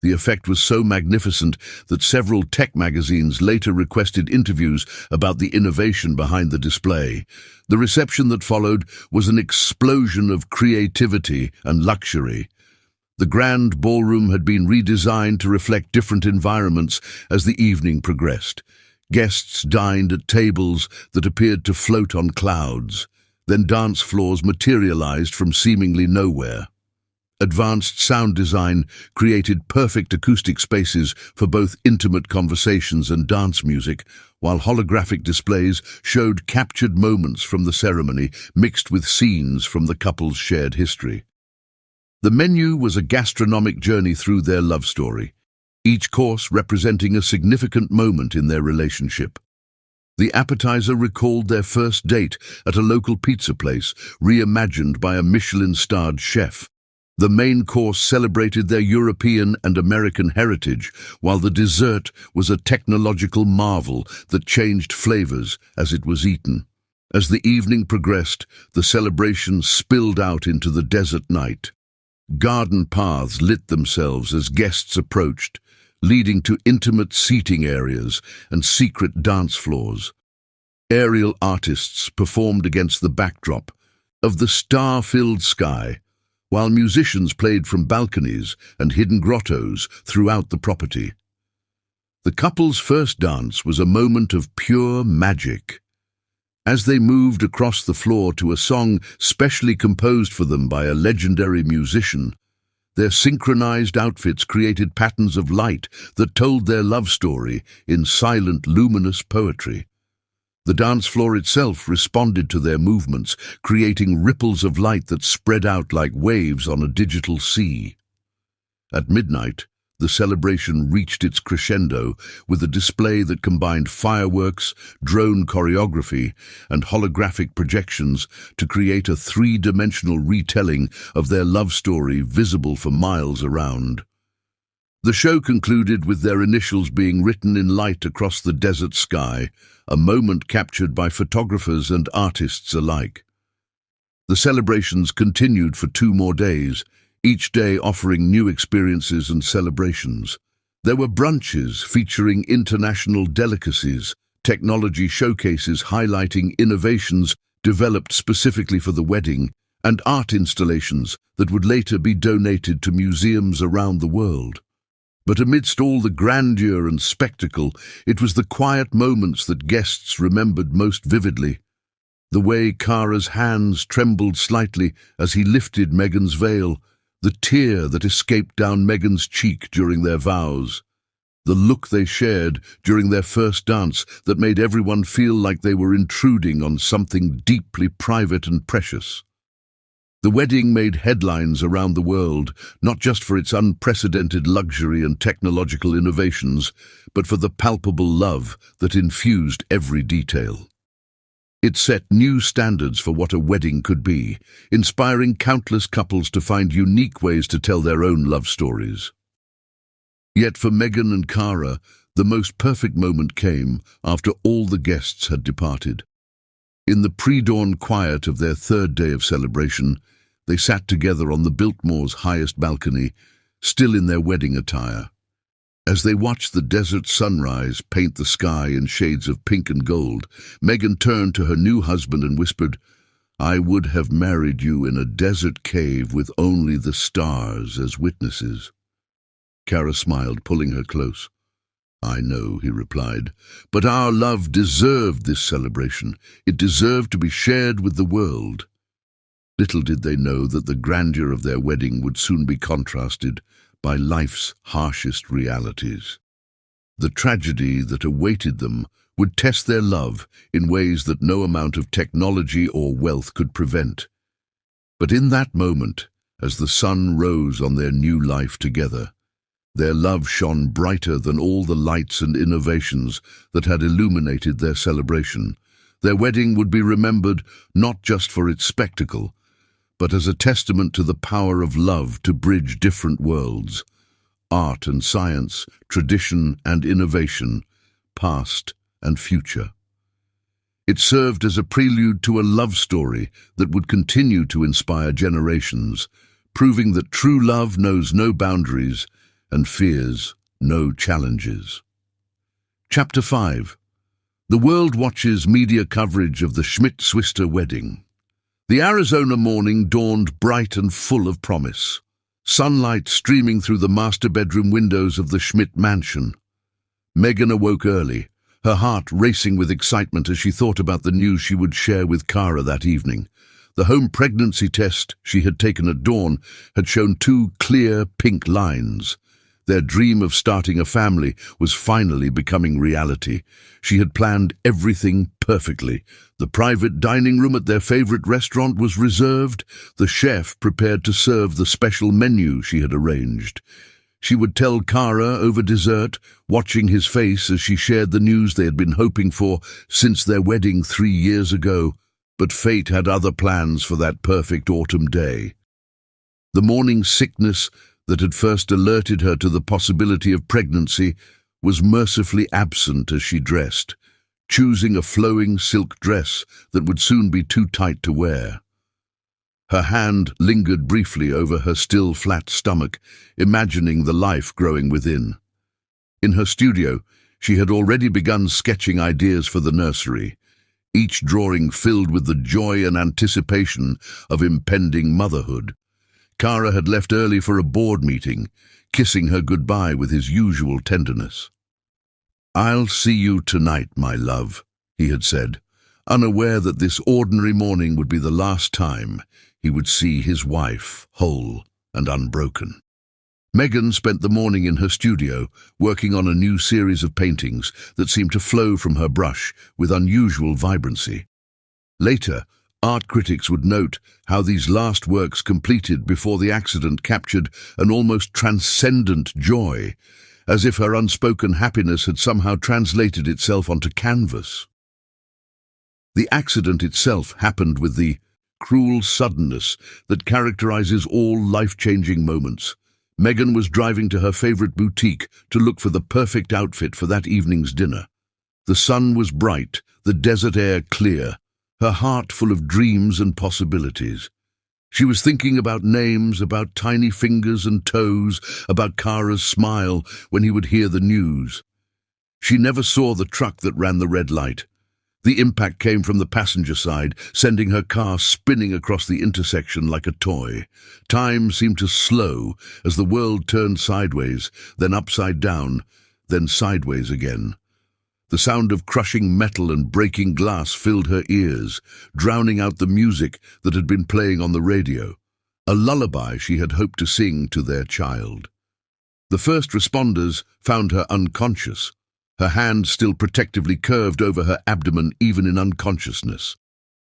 The effect was so magnificent that several tech magazines later requested interviews about the innovation behind the display. The reception that followed was an explosion of creativity and luxury. The grand ballroom had been redesigned to reflect different environments as the evening progressed. Guests dined at tables that appeared to float on clouds. Then dance floors materialized from seemingly nowhere. Advanced sound design created perfect acoustic spaces for both intimate conversations and dance music, while holographic displays showed captured moments from the ceremony mixed with scenes from the couple's shared history. The menu was a gastronomic journey through their love story, each course representing a significant moment in their relationship. The appetizer recalled their first date at a local pizza place, reimagined by a Michelin-starred chef. The main course celebrated their European and American heritage, while the dessert was a technological marvel that changed flavors as it was eaten. As the evening progressed, the celebration spilled out into the desert night. Garden paths lit themselves as guests approached, leading to intimate seating areas and secret dance floors. Aerial artists performed against the backdrop of the star-filled sky, while musicians played from balconies and hidden grottos throughout the property. The couple's first dance was a moment of pure magic. As they moved across the floor to a song specially composed for them by a legendary musician, their synchronized outfits created patterns of light that told their love story in silent, luminous poetry. The dance floor itself responded to their movements, creating ripples of light that spread out like waves on a digital sea. At midnight, the celebration reached its crescendo with a display that combined fireworks, drone choreography, and holographic projections to create a three-dimensional retelling of their love story visible for miles around. The show concluded with their initials being written in light across the desert sky, a moment captured by photographers and artists alike. The celebrations continued for 2 more days, each day offering new experiences and celebrations. There were brunches featuring international delicacies, technology showcases highlighting innovations developed specifically for the wedding, and art installations that would later be donated to museums around the world. But amidst all the grandeur and spectacle, it was the quiet moments that guests remembered most vividly. The way Kara's hands trembled slightly as he lifted Meghan's veil, the tear that escaped down Meghan's cheek during their vows, the look they shared during their first dance that made everyone feel like they were intruding on something deeply private and precious. The wedding made headlines around the world, not just for its unprecedented luxury and technological innovations, but for the palpable love that infused every detail. It set new standards for what a wedding could be, inspiring countless couples to find unique ways to tell their own love stories. Yet for Meghan and Kara, the most perfect moment came after all the guests had departed. In the pre-dawn quiet of their 3rd day of celebration, they sat together on the Biltmore's highest balcony, still in their wedding attire. As they watched the desert sunrise paint the sky in shades of pink and gold, Meghan turned to her new husband and whispered, "I would have married you in a desert cave with only the stars as witnesses." Kara smiled, pulling her close. "I know," he replied, "but our love deserved this celebration. It deserved to be shared with the world." Little did they know that the grandeur of their wedding would soon be contrasted by life's harshest realities. The tragedy that awaited them would test their love in ways that no amount of technology or wealth could prevent. But in that moment, as the sun rose on their new life together, their love shone brighter than all the lights and innovations that had illuminated their celebration. Their wedding would be remembered not just for its spectacle, but as a testament to the power of love to bridge different worlds, art and science, tradition and innovation, past and future. It served as a prelude to a love story that would continue to inspire generations, proving that true love knows no boundaries and fears no challenges. Chapter 5. The world watches media coverage of the Schmidt-Swister wedding. The Arizona morning dawned bright and full of promise, sunlight streaming through the master bedroom windows of the Schmidt mansion. Meghan awoke early, her heart racing with excitement as she thought about the news she would share with Kara that evening. The home pregnancy test she had taken at dawn had shown 2 clear pink lines. Their dream of starting a family was finally becoming reality. She had planned everything perfectly. The private dining room at their favorite restaurant was reserved. The chef prepared to serve the special menu she had arranged. She would tell Kara over dessert, watching his face as she shared the news they had been hoping for since their wedding 3 years ago. But fate had other plans for that perfect autumn day. The morning sickness that had first alerted her to the possibility of pregnancy was mercifully absent as she dressed, choosing a flowing silk dress that would soon be too tight to wear. Her hand lingered briefly over her still flat stomach, imagining the life growing within. In her studio, she had already begun sketching ideas for the nursery, each drawing filled with the joy and anticipation of impending motherhood. Kara had left early for a board meeting, kissing her goodbye with his usual tenderness. "I'll see you tonight, my love," he had said, unaware that this ordinary morning would be the last time he would see his wife whole and unbroken. Megan spent the morning in her studio, working on a new series of paintings that seemed to flow from her brush with unusual vibrancy. Later, art critics would note how these last works completed before the accident captured an almost transcendent joy, as if her unspoken happiness had somehow translated itself onto canvas. The accident itself happened with the cruel suddenness that characterizes all life-changing moments. Megan was driving to her favorite boutique to look for the perfect outfit for that evening's dinner. The sun was bright, the desert air clear, her heart full of dreams and possibilities. She was thinking about names, about tiny fingers and toes, about Kara's smile when he would hear the news. She never saw the truck that ran the red light. The impact came from the passenger side, sending her car spinning across the intersection like a toy. Time seemed to slow as the world turned sideways, then upside down, then sideways again. The sound of crushing metal and breaking glass filled her ears, drowning out the music that had been playing on the radio, a lullaby she had hoped to sing to their child. The first responders found her unconscious, her hand still protectively curved over her abdomen even in unconsciousness.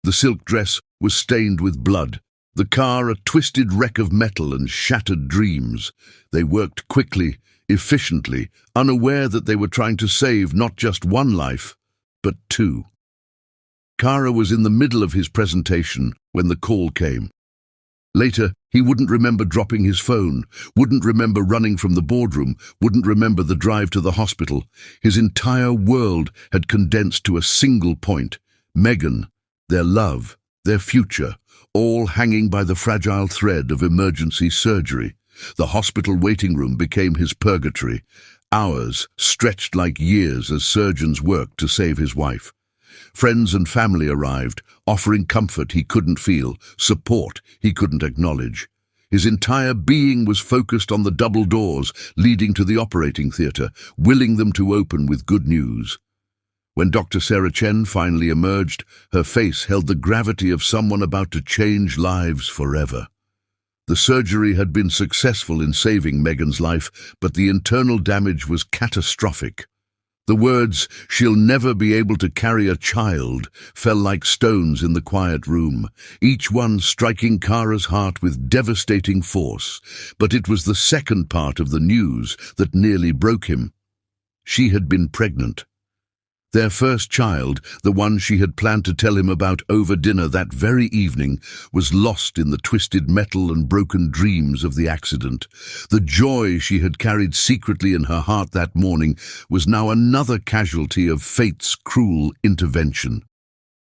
The silk dress was stained with blood, the car a twisted wreck of metal and shattered dreams. They worked quickly, efficiently, unaware that they were trying to save not just one life, but two. Kara was in the middle of his presentation when the call came. Later, he wouldn't remember dropping his phone, wouldn't remember running from the boardroom, wouldn't remember the drive to the hospital. His entire world had condensed to a single point: Megan, their love, their future, all hanging by the fragile thread of emergency surgery. The hospital waiting room became his purgatory. Hours stretched like years as surgeons worked to save his wife. Friends and family arrived, offering comfort he couldn't feel, support he couldn't acknowledge. His entire being was focused on the double doors leading to the operating theatre, willing them to open with good news. When Dr. Sarah Chen finally emerged, her face held the gravity of someone about to change lives forever. The surgery had been successful in saving Megan's life, but the internal damage was catastrophic. The words, "She'll never be able to carry a child," fell like stones in the quiet room, each one striking Kara's heart with devastating force. But it was the second part of the news that nearly broke him. She had been pregnant. Their first child, the one she had planned to tell him about over dinner that very evening, was lost in the twisted metal and broken dreams of the accident. The joy she had carried secretly in her heart that morning was now another casualty of fate's cruel intervention.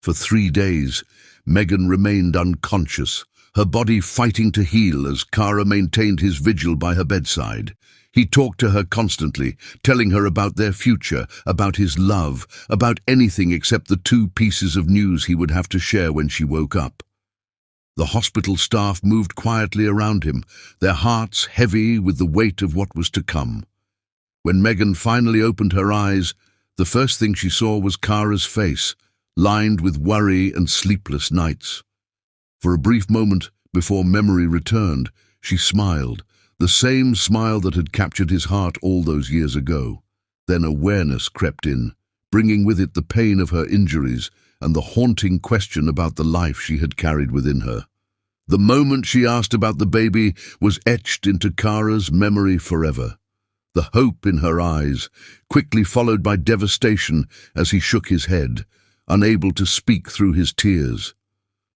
For 3 days, Megan remained unconscious, her body fighting to heal as Kara maintained his vigil by her bedside. He talked to her constantly, telling her about their future, about his love, about anything except the 2 pieces of news he would have to share when she woke up. The hospital staff moved quietly around him, their hearts heavy with the weight of what was to come. When Megan finally opened her eyes, the first thing she saw was Kara's face, lined with worry and sleepless nights. For a brief moment, before memory returned, she smiled, the same smile that had captured his heart all those years ago. Then awareness crept in, bringing with it the pain of her injuries and the haunting question about the life she had carried within her. The moment she asked about the baby was etched into Kara's memory forever. The hope in her eyes, quickly followed by devastation as he shook his head, unable to speak through his tears.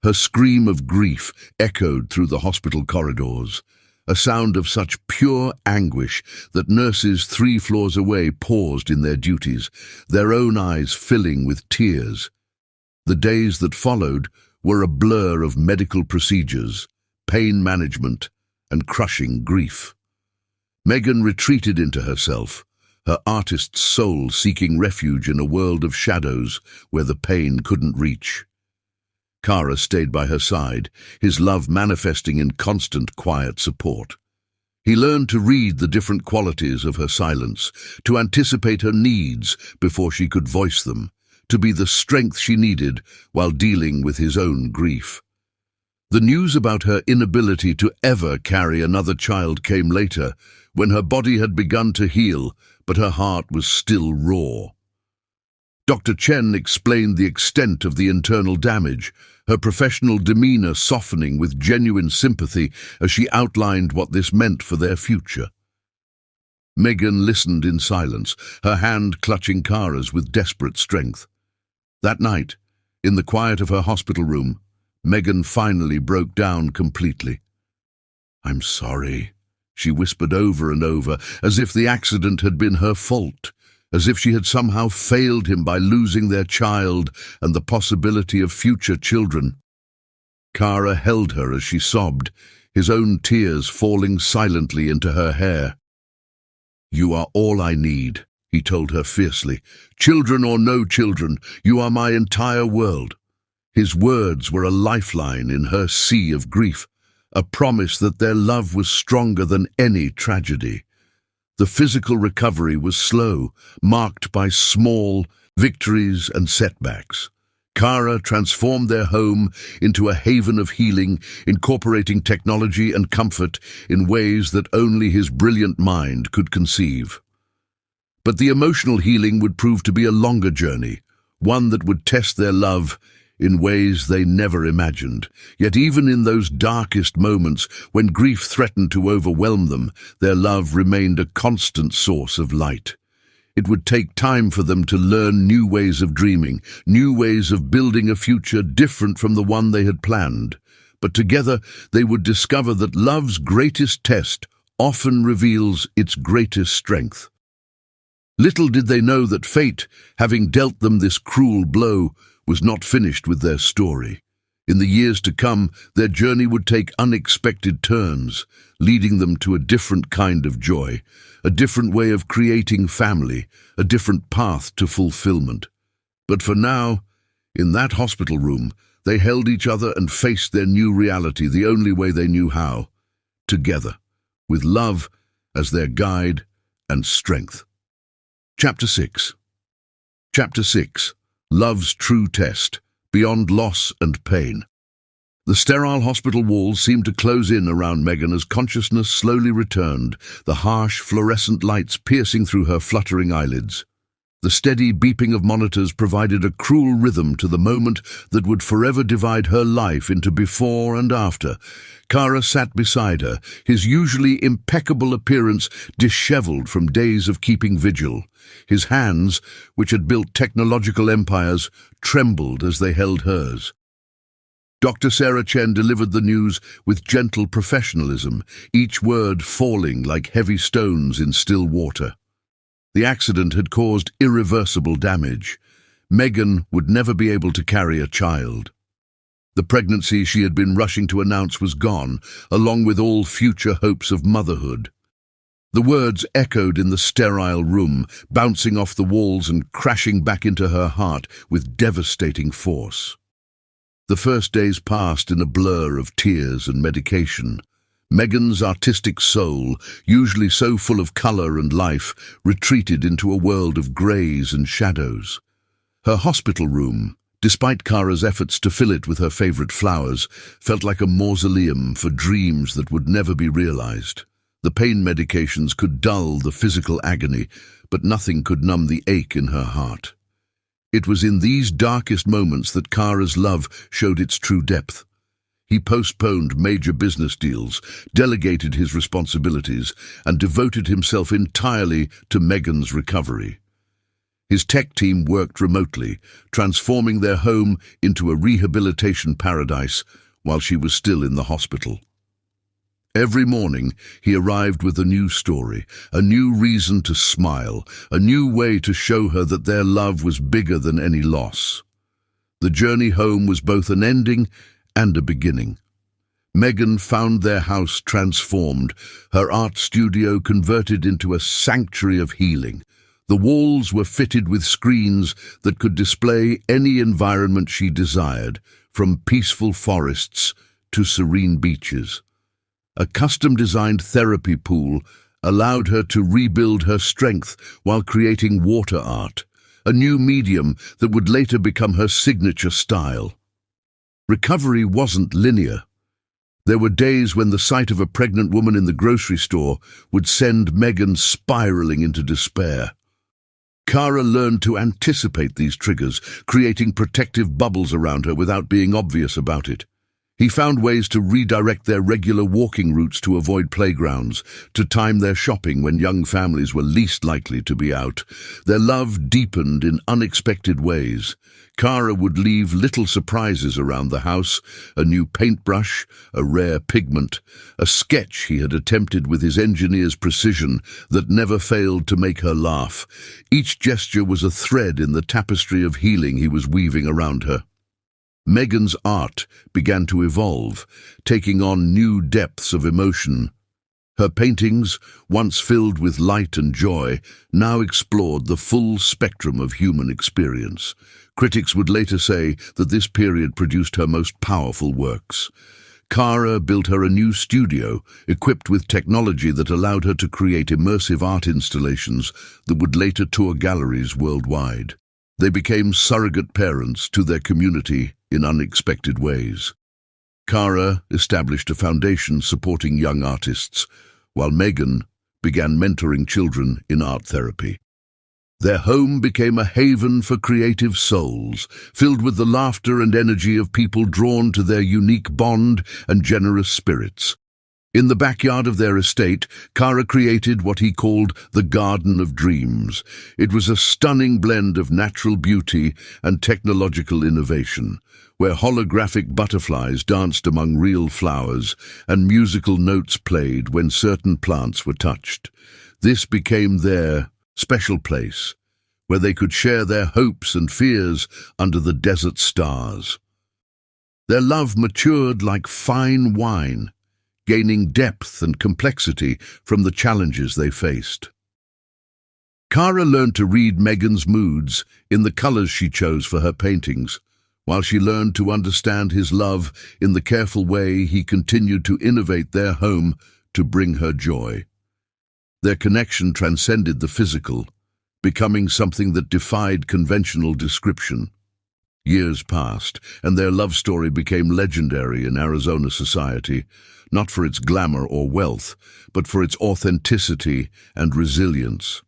Her scream of grief echoed through the hospital corridors, a sound of such pure anguish that nurses 3 floors away paused in their duties, their own eyes filling with tears. The days that followed were a blur of medical procedures, pain management, and crushing grief. Megan retreated into herself, her artist's soul seeking refuge in a world of shadows where the pain couldn't reach. Kara stayed by her side, his love manifesting in constant, quiet support. He learned to read the different qualities of her silence, to anticipate her needs before she could voice them, to be the strength she needed while dealing with his own grief. The news about her inability to ever carry another child came later, when her body had begun to heal, but her heart was still raw. Dr. Chen explained the extent of the internal damage, her professional demeanor softening with genuine sympathy as she outlined what this meant for their future. Megan listened in silence, her hand clutching Kara's with desperate strength. That night, in the quiet of her hospital room, Megan finally broke down completely. "I'm sorry," she whispered over and over, as if the accident had been her fault, as if she had somehow failed him by losing their child and the possibility of future children. Kara held her as she sobbed, his own tears falling silently into her hair. "You are all I need," he told her fiercely. "Children or no children, you are my entire world." His words were a lifeline in her sea of grief, a promise that their love was stronger than any tragedy. The physical recovery was slow, marked by small victories and setbacks. Kara transformed their home into a haven of healing, incorporating technology and comfort in ways that only his brilliant mind could conceive. But the emotional healing would prove to be a longer journey, one that would test their love in ways they never imagined. Yet even in those darkest moments, when grief threatened to overwhelm them, their love remained a constant source of light. It would take time for them to learn new ways of dreaming, new ways of building a future different from the one they had planned. But together they would discover that love's greatest test often reveals its greatest strength. Little did they know that fate, having dealt them this cruel blow, was not finished with their story. In the years to come, their journey would take unexpected turns, leading them to a different kind of joy, a different way of creating family, a different path to fulfillment. But for now, in that hospital room, they held each other and faced their new reality the only way they knew how, together, with love as their guide and strength. Chapter 6. Chapter 6. Love's True Test, Beyond Loss and Pain. The sterile hospital walls seemed to close in around Megan as consciousness slowly returned, the harsh fluorescent lights piercing through her fluttering eyelids. The steady beeping of monitors provided a cruel rhythm to the moment that would forever divide her life into before and after. Kara sat beside her, his usually impeccable appearance disheveled from days of keeping vigil. His hands, which had built technological empires, trembled as they held hers. Dr. Sarah Chen delivered the news with gentle professionalism, each word falling like heavy stones in still water. The accident had caused irreversible damage. Megan would never be able to carry a child. The pregnancy she had been rushing to announce was gone, along with all future hopes of motherhood. The words echoed in the sterile room, bouncing off the walls and crashing back into her heart with devastating force. The first days passed in a blur of tears and medication. Megan's artistic soul, usually so full of color and life, retreated into a world of grays and shadows. Her hospital room, despite Kara's efforts to fill it with her favorite flowers, felt like a mausoleum for dreams that would never be realized. The pain medications could dull the physical agony, but nothing could numb the ache in her heart. It was in these darkest moments that Kara's love showed its true depth. He postponed major business deals, delegated his responsibilities, and devoted himself entirely to Megan's recovery. His tech team worked remotely, transforming their home into a rehabilitation paradise while she was still in the hospital. Every morning, he arrived with a new story, a new reason to smile, a new way to show her that their love was bigger than any loss. The journey home was both an ending and a beginning. Megan found their house transformed, her art studio converted into a sanctuary of healing. The walls were fitted with screens that could display any environment she desired, from peaceful forests to serene beaches. A custom-designed therapy pool allowed her to rebuild her strength while creating water art, a new medium that would later become her signature style. Recovery wasn't linear. There were days when the sight of a pregnant woman in the grocery store would send Megan spiraling into despair. Kara learned to anticipate these triggers, creating protective bubbles around her without being obvious about it. He found ways to redirect their regular walking routes to avoid playgrounds, to time their shopping when young families were least likely to be out. Their love deepened in unexpected ways. Kara would leave little surprises around the house: a new paintbrush, a rare pigment, a sketch he had attempted with his engineer's precision that never failed to make her laugh. Each gesture was a thread in the tapestry of healing he was weaving around her. Megan's art began to evolve, taking on new depths of emotion. Her paintings, once filled with light and joy, now explored the full spectrum of human experience. Critics would later say that this period produced her most powerful works. Kara built her a new studio, equipped with technology that allowed her to create immersive art installations that would later tour galleries worldwide. They became surrogate parents to their community in unexpected ways. Kara established a foundation supporting young artists, while Megan began mentoring children in art therapy. Their home became a haven for creative souls, filled with the laughter and energy of people drawn to their unique bond and generous spirits. In the backyard of their estate, Kara created what he called the Garden of Dreams. It was a stunning blend of natural beauty and technological innovation, where holographic butterflies danced among real flowers and musical notes played when certain plants were touched. This became their special place, where they could share their hopes and fears under the desert stars. Their love matured like fine wine, gaining depth and complexity from the challenges they faced. Kara learned to read Megan's moods in the colors she chose for her paintings, while she learned to understand his love in the careful way he continued to innovate their home to bring her joy. Their connection transcended the physical, becoming something that defied conventional description. Years passed, and their love story became legendary in Arizona society, not for its glamour or wealth, but for its authenticity and resilience.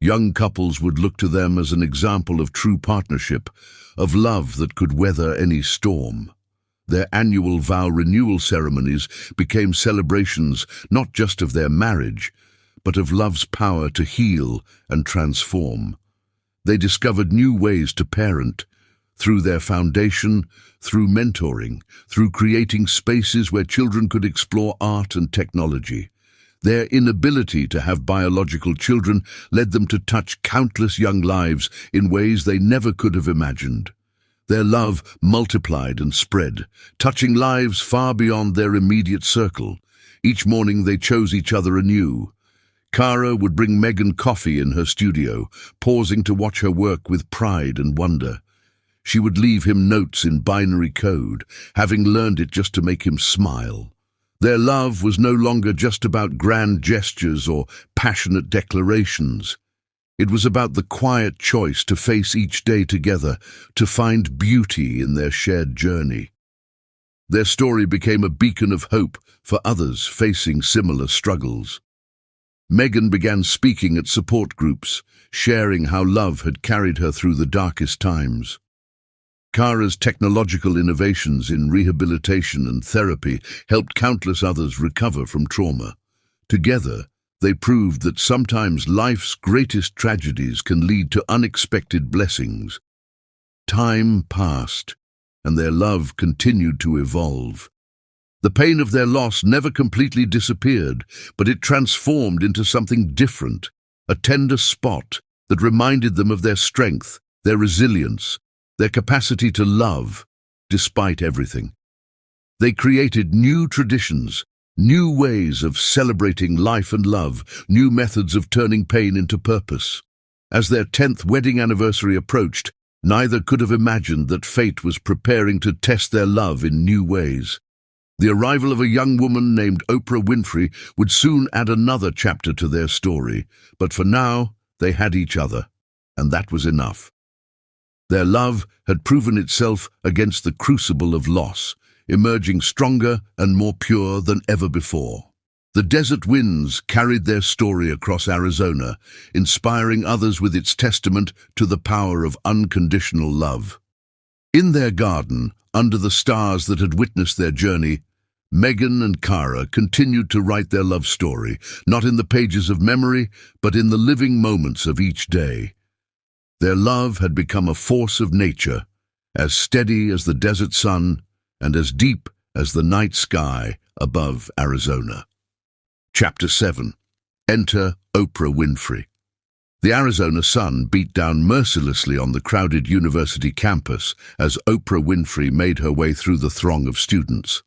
Young couples would look to them as an example of true partnership, of love that could weather any storm. Their annual vow renewal ceremonies became celebrations not just of their marriage, but of love's power to heal and transform. They discovered new ways to parent, through their foundation, through mentoring, through creating spaces where children could explore art and technology. Their inability to have biological children led them to touch countless young lives in ways they never could have imagined. Their love multiplied and spread, touching lives far beyond their immediate circle. Each morning they chose each other anew. Kara would bring Megan coffee in her studio, pausing to watch her work with pride and wonder. She would leave him notes in binary code, having learned it just to make him smile. Their love was no longer just about grand gestures or passionate declarations. It was about the quiet choice to face each day together, to find beauty in their shared journey. Their story became a beacon of hope for others facing similar struggles. Megan began speaking at support groups, sharing how love had carried her through the darkest times. Kara's technological innovations in rehabilitation and therapy helped countless others recover from trauma. Together, They proved that sometimes life's greatest tragedies can lead to unexpected blessings. Time passed, and their love continued to evolve. The pain of their loss never completely disappeared, but it transformed into something different, a tender spot that reminded them of their strength, their resilience, their capacity to love, despite everything. They created new traditions, new ways of celebrating life and love, new methods of turning pain into purpose. As their 10th wedding anniversary approached, neither could have imagined that fate was preparing to test their love in new ways. The arrival of a young woman named Oprah Winfrey would soon add another chapter to their story, but for now, they had each other, and that was enough. Their love had proven itself against the crucible of loss, emerging stronger and more pure than ever before. The desert winds carried their story across Arizona, inspiring others with its testament to the power of unconditional love. In their garden, under the stars that had witnessed their journey, Megan and Cara continued to write their love story, not in the pages of memory, but in the living moments of each day. Their love had become a force of nature, as steady as the desert sun and as deep as the night sky above Arizona. Chapter 7. Enter Oprah Winfrey. The Arizona sun beat down mercilessly on the crowded university campus as Oprah Winfrey made her way through the throng of students.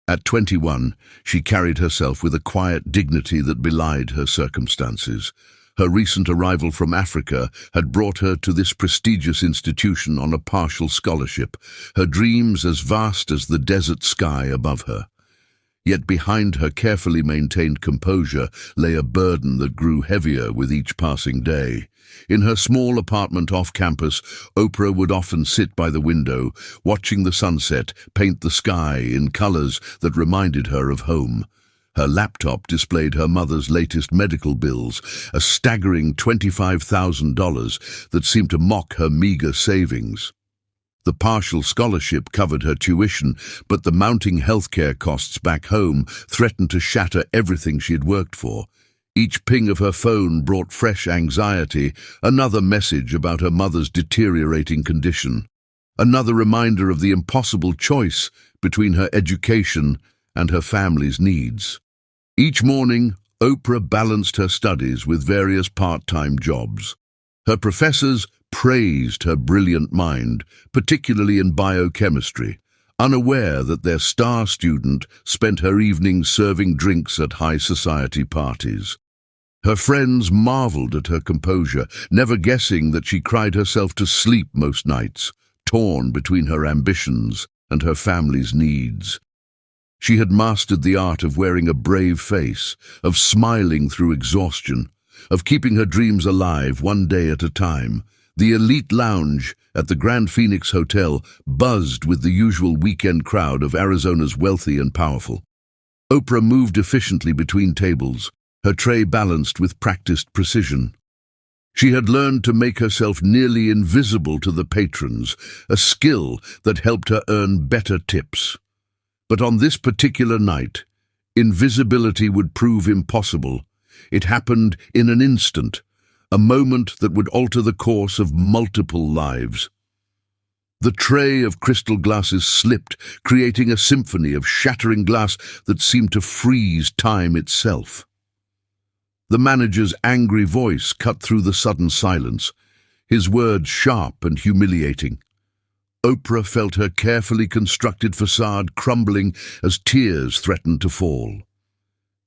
At 21, she carried herself with a quiet dignity that belied her circumstances. Her recent arrival from Africa had brought her to this prestigious institution on a partial scholarship, her dreams as vast as the desert sky above her. Yet behind her carefully maintained composure lay a burden that grew heavier with each passing day. In her small apartment off campus, Oprah would often sit by the window, watching the sunset paint the sky in colors that reminded her of home. Her laptop displayed her mother's latest medical bills, a staggering $25,000 that seemed to mock her meager savings. The partial scholarship covered her tuition, but the mounting healthcare costs back home threatened to shatter everything she had worked for. Each ping of her phone brought fresh anxiety, another message about her mother's deteriorating condition, another reminder of the impossible choice between her education and her family's needs. Each morning, Oprah balanced her studies with various part-time jobs. Her professors praised her brilliant mind, particularly in biochemistry, unaware that their star student spent her evenings serving drinks at high society parties. Her friends marveled at her composure, never guessing that she cried herself to sleep most nights, torn between her ambitions and her family's needs. She had mastered the art of wearing a brave face, of smiling through exhaustion, of keeping her dreams alive one day at a time. The elite lounge at the Grand Phoenix Hotel buzzed with the usual weekend crowd of Arizona's wealthy and powerful. Oprah moved efficiently between tables, her tray balanced with practiced precision. She had learned to make herself nearly invisible to the patrons, a skill that helped her earn better tips. But on this particular night, invisibility would prove impossible. It happened in an instant, a moment that would alter the course of multiple lives. The tray of crystal glasses slipped, creating a symphony of shattering glass that seemed to freeze time itself. The manager's angry voice cut through the sudden silence, his words sharp and humiliating. Oprah felt her carefully constructed facade crumbling as tears threatened to fall.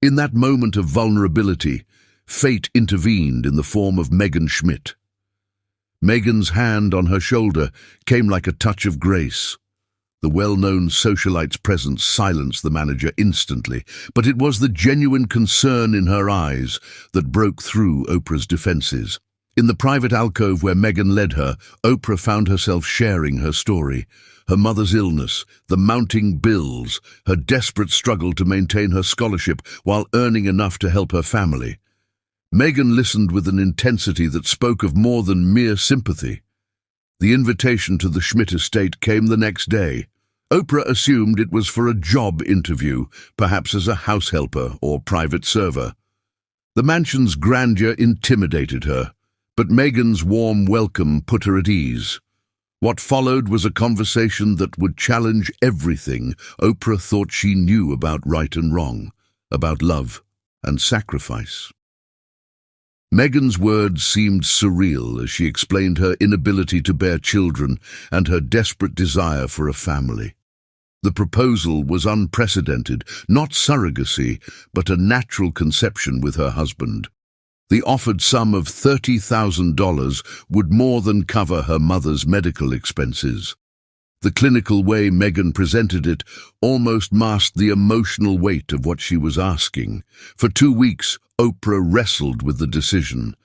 In that moment of vulnerability, fate intervened in the form of Megan Schmidt. Megan's hand on her shoulder came like a touch of grace. The well-known socialite's presence silenced the manager instantly, but it was the genuine concern in her eyes that broke through Oprah's defenses. In the private alcove where Megan led her, Oprah found herself sharing her story. Her mother's illness, the mounting bills, her desperate struggle to maintain her scholarship while earning enough to help her family. Megan listened with an intensity that spoke of more than mere sympathy. The invitation to the Schmidt estate came the next day. Oprah assumed it was for a job interview, perhaps as a house helper or private server. The mansion's grandeur intimidated her, but Meghan's warm welcome put her at ease. What followed was a conversation that would challenge everything Oprah thought she knew about right and wrong, about love and sacrifice. Meghan's words seemed surreal as she explained her inability to bear children and her desperate desire for a family. The proposal was unprecedented, not surrogacy, but a natural conception with her husband. The offered sum of $30,000 would more than cover her mother's medical expenses. The clinical way Meghan presented it almost masked the emotional weight of what she was asking. For 2 weeks, Oprah wrestled with the decision.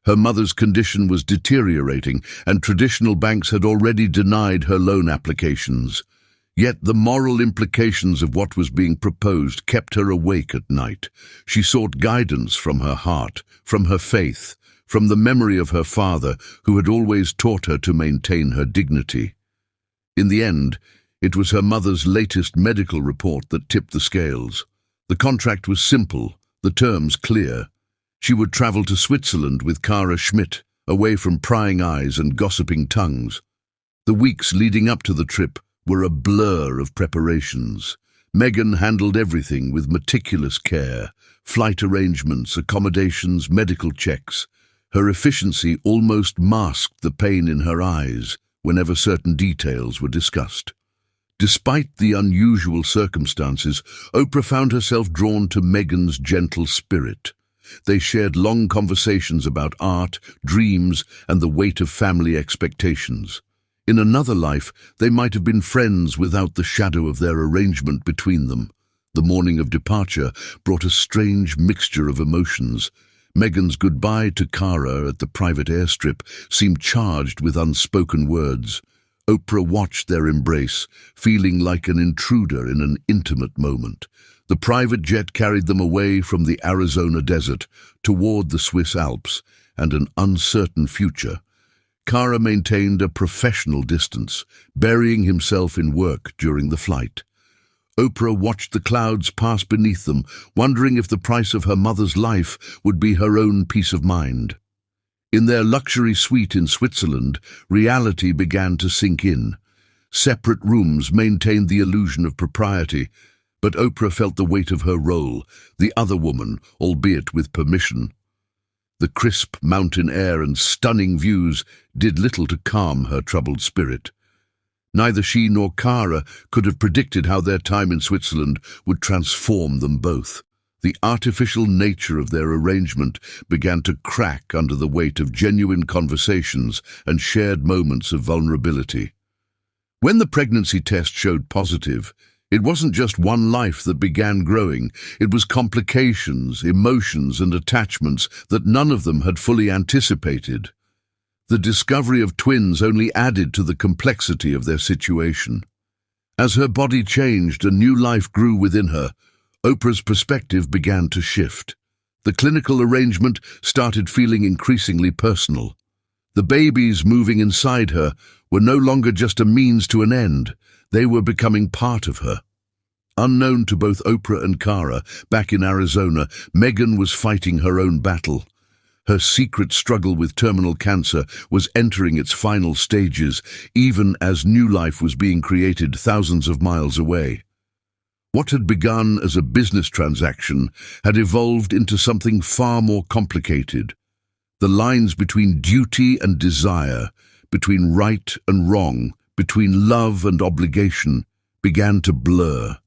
Her mother's condition was deteriorating, and traditional banks had already denied her loan applications. Yet the moral implications of what was being proposed kept her awake at night. She sought guidance from her heart, from her faith, from the memory of her father, who had always taught her to maintain her dignity. In the end, it was her mother's latest medical report that tipped the scales. The contract was simple, the terms clear. She would travel to Switzerland with Kara Schmidt, away from prying eyes and gossiping tongues. The weeks leading up to the trip were a blur of preparations. Meghan handled everything with meticulous care: flight arrangements, accommodations, medical checks. Her efficiency almost masked the pain in her eyes whenever certain details were discussed. Despite the unusual circumstances, Oprah found herself drawn to Meghan's gentle spirit. They shared long conversations about art, dreams, and the weight of family expectations. In another life, they might have been friends without the shadow of their arrangement between them. The morning of departure brought a strange mixture of emotions. Meghan's goodbye to Kara at the private airstrip seemed charged with unspoken words. Oprah watched their embrace, feeling like an intruder in an intimate moment. The private jet carried them away from the Arizona desert toward the Swiss Alps and an uncertain future. Kara maintained a professional distance, burying himself in work during the flight. Oprah watched the clouds pass beneath them, wondering if the price of her mother's life would be her own peace of mind. In their luxury suite in Switzerland, reality began to sink in. Separate rooms maintained the illusion of propriety, but Oprah felt the weight of her role, the other woman, albeit with permission. The crisp mountain air and stunning views did little to calm her troubled spirit. Neither she nor Kara could have predicted how their time in Switzerland would transform them both. The artificial nature of their arrangement began to crack under the weight of genuine conversations and shared moments of vulnerability. When the pregnancy test showed positive, it wasn't just one life that began growing. It was complications, emotions, and attachments that none of them had fully anticipated. The discovery of twins only added to the complexity of their situation. As her body changed, a new life grew within her. Oprah's perspective began to shift. The clinical arrangement started feeling increasingly personal. The babies moving inside her were no longer just a means to an end. They were becoming part of her. Unknown to both Oprah and Kara, back in Arizona, Meghan was fighting her own battle. Her secret struggle with terminal cancer was entering its final stages, even as new life was being created thousands of miles away. What had begun as a business transaction had evolved into something far more complicated. The lines between duty and desire, between right and wrong, between love and obligation, began to blur.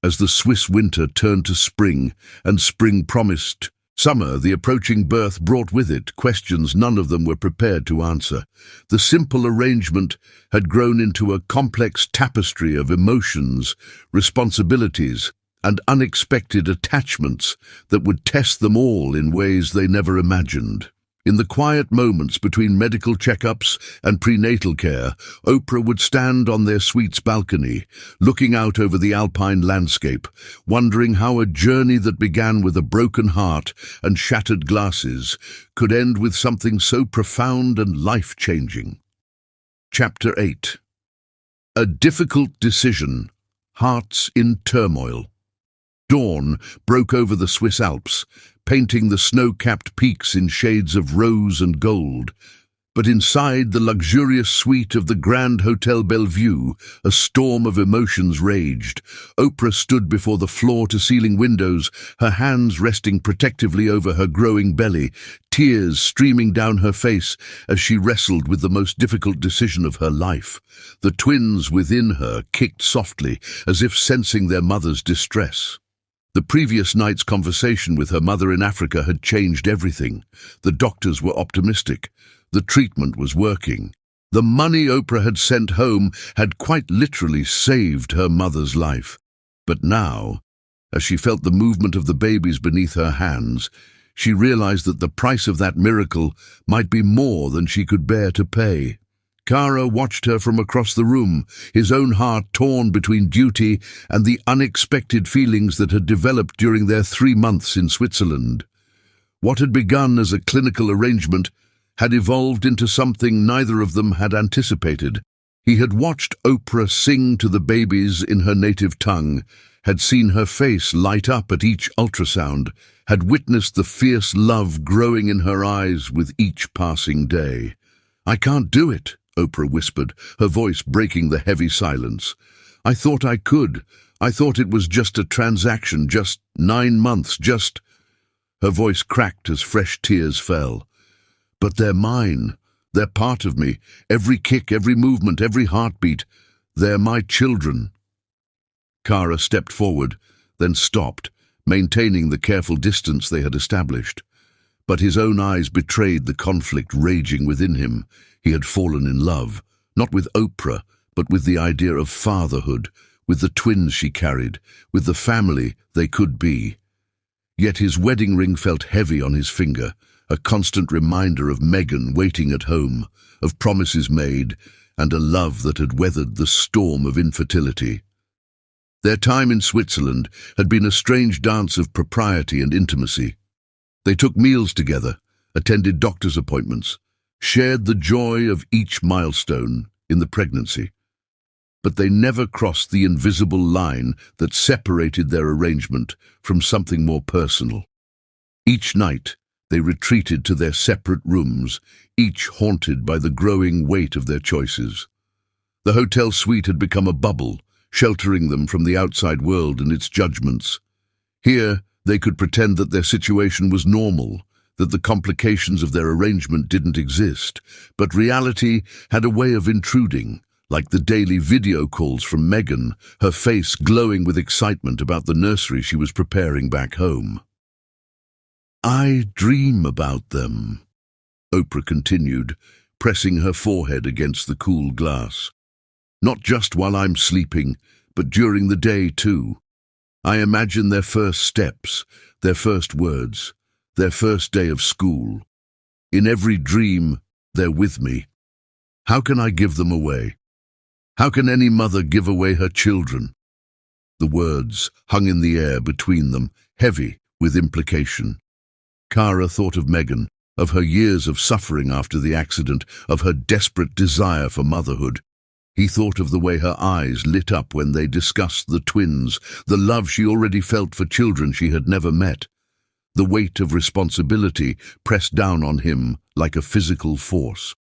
As the Swiss winter turned to spring, and spring promised summer, the approaching birth brought with it questions none of them were prepared to answer. The simple arrangement had grown into a complex tapestry of emotions, responsibilities, and unexpected attachments that would test them all in ways they never imagined. In the quiet moments between medical checkups and prenatal care, Oprah would stand on their suite's balcony, looking out over the alpine landscape, wondering how a journey that began with a broken heart and shattered glasses could end with something so profound and life-changing. Chapter 8. A difficult decision. Hearts in turmoil. Dawn broke over the Swiss Alps, painting the snow-capped peaks in shades of rose and gold. But inside the luxurious suite of the Grand Hotel Bellevue, a storm of emotions raged. Oprah stood before the floor-to-ceiling windows, her hands resting protectively over her growing belly, tears streaming down her face as she wrestled with the most difficult decision of her life. The twins within her kicked softly, as if sensing their mother's distress. The previous night's conversation with her mother in Africa had changed everything. The doctors were optimistic. The treatment was working. The money Oprah had sent home had quite literally saved her mother's life. But now, as she felt the movement of the babies beneath her hands, she realized that the price of that miracle might be more than she could bear to pay. Kara watched her from across the room, his own heart torn between duty and the unexpected feelings that had developed during their 3 months in Switzerland. What had begun as a clinical arrangement had evolved into something neither of them had anticipated. He had watched Oprah sing to the babies in her native tongue, had seen her face light up at each ultrasound, had witnessed the fierce love growing in her eyes with each passing day. "I can't do it," Oprah whispered, her voice breaking the heavy silence. "I thought I could. I thought it was just a transaction, just 9 months, just—" Her voice cracked as fresh tears fell. "But they're mine. They're part of me. Every kick, every movement, every heartbeat. They're my children." Kara stepped forward, then stopped, maintaining the careful distance they had established. But his own eyes betrayed the conflict raging within him. He had fallen in love, not with Oprah, but with the idea of fatherhood, with the twins she carried, with the family they could be. Yet his wedding ring felt heavy on his finger, a constant reminder of Megan waiting at home, of promises made, and a love that had weathered the storm of infertility. Their time in Switzerland had been a strange dance of propriety and intimacy. They took meals together, attended doctor's appointments, shared the joy of each milestone in the pregnancy. But they never crossed the invisible line that separated their arrangement from something more personal. Each night, they retreated to their separate rooms, each haunted by the growing weight of their choices. The hotel suite had become a bubble, sheltering them from the outside world and its judgments. Here, they could pretend that their situation was normal, that the complications of their arrangement didn't exist, but reality had a way of intruding, like the daily video calls from Megan, her face glowing with excitement about the nursery she was preparing back home. "I dream about them," Oprah continued, pressing her forehead against the cool glass. "Not just while I'm sleeping, but during the day too. I imagine their first steps, their first words, their first day of school. In every dream, they're with me. How can I give them away? How can any mother give away her children?" The words hung in the air between them, heavy with implication. Kara thought of Megan, of her years of suffering after the accident, of her desperate desire for motherhood. He thought of the way her eyes lit up when they discussed the twins, the love she already felt for children she had never met. The weight of responsibility pressed down on him like a physical force.